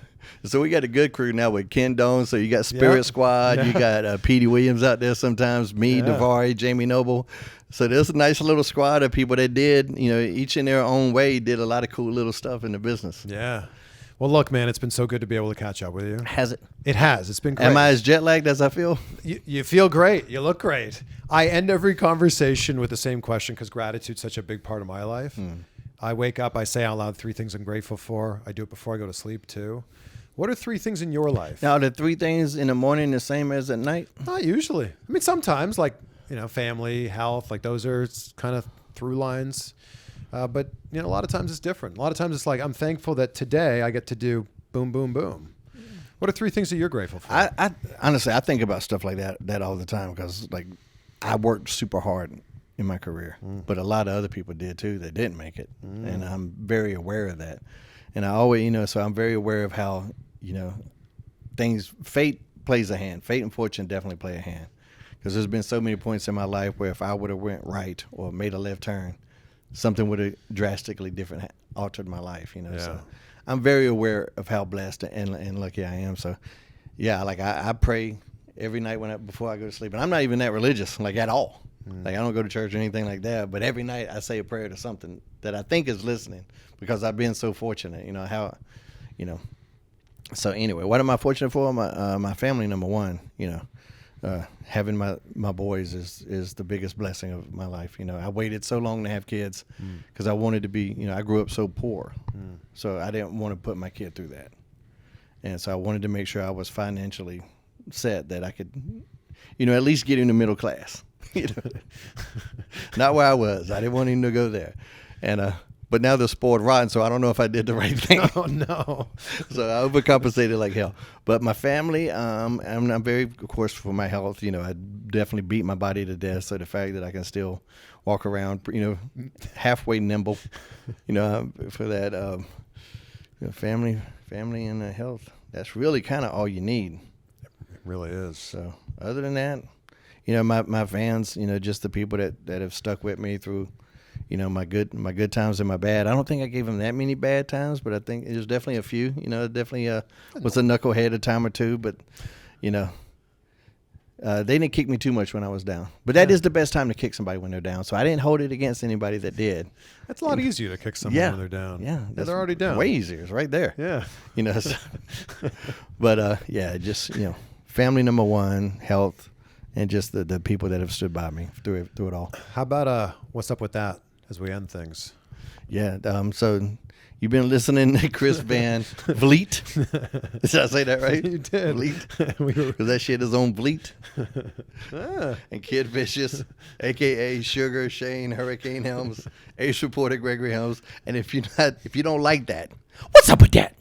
Speaker 1: So we got a good crew now with Ken Doan. So you got Spirit Squad. You got Petey Williams out there sometimes. Me, Davari, Jamie Noble. So there's a nice little squad of people that did, each in their own way, did a lot of cool little stuff in the business.
Speaker 2: Yeah. Well, look, man, it's been so good to be able to catch up with you.
Speaker 1: Has it?
Speaker 2: It has. It's been great.
Speaker 1: Am I as jet lagged as I feel?
Speaker 2: You feel great. You look great. I end every conversation with the same question because gratitude's such a big part of my life. I wake up, I say out loud 3 things I'm grateful for. I do it before I go to sleep, too. What are 3 things in your life?
Speaker 1: Now, are the 3 things in the morning the same as at night?
Speaker 2: Not usually. I mean, sometimes, like, family, health, like those are kind of through lines. But, a lot of times it's different. A lot of times it's like, I'm thankful that today I get to do boom, boom, boom. What are 3 things that you're grateful for?
Speaker 1: I honestly, I think about stuff like that all the time because, like, I worked super hard in my career, but a lot of other people did too that didn't make it, and I'm very aware of that. And I always, so I'm very aware of how, fate plays a hand. Fate and fortune definitely play a hand. because there's been so many points in my life where if I would have went right or made a left turn, something would have drastically different altered my life. So I'm very aware of how blessed and lucky I am. So yeah, like I pray every night before I go to sleep, and I'm not even that religious, like at all. Like I don't go to church or anything like that, but every night I say a prayer to something that I think is listening, because I've been so fortunate. So anyway, what am I fortunate for? My family, number one. Having my boys is the biggest blessing of my life. I waited so long to have kids because I wanted to be. I grew up so poor, so I didn't want to put my kid through that, and so I wanted to make sure I was financially set that I could, at least get into middle class. Not where I was. I didn't want him to go there, and but now they're spoiled rotten, so I don't know if I did the right thing.
Speaker 2: Oh no!
Speaker 1: So I overcompensated like hell. But my family, I'm very, of course, for my health. I definitely beat my body to death. So the fact that I can still walk around, halfway nimble, for that, family and health. That's really kind of all you need.
Speaker 2: It really is.
Speaker 1: So other than that, my fans, just the people that have stuck with me through, my good times and my bad. I don't think I gave them that many bad times, but I think there's definitely a few. Definitely was a knucklehead a time or two, but they didn't kick me too much when I was down. But that is the best time to kick somebody when they're down. So I didn't hold it against anybody that did.
Speaker 2: That's a lot easier to kick someone when they're down.
Speaker 1: Yeah,
Speaker 2: they're already down.
Speaker 1: Way easier. It's right there.
Speaker 2: Yeah.
Speaker 1: So, but just family number one, health, and just the people that have stood by me through it all.
Speaker 2: How about what's up with that as we end things?
Speaker 1: Yeah. So you've been listening to Chris Van Vliet. Did I say that right?
Speaker 2: You did.
Speaker 1: Vliet. Because that shit is on Vliet. And Kid Vicious, a.k.a. Sugar Shane Hurricane Helms, Ace Reporter Gregory Helms. And if you don't like that, what's up with that?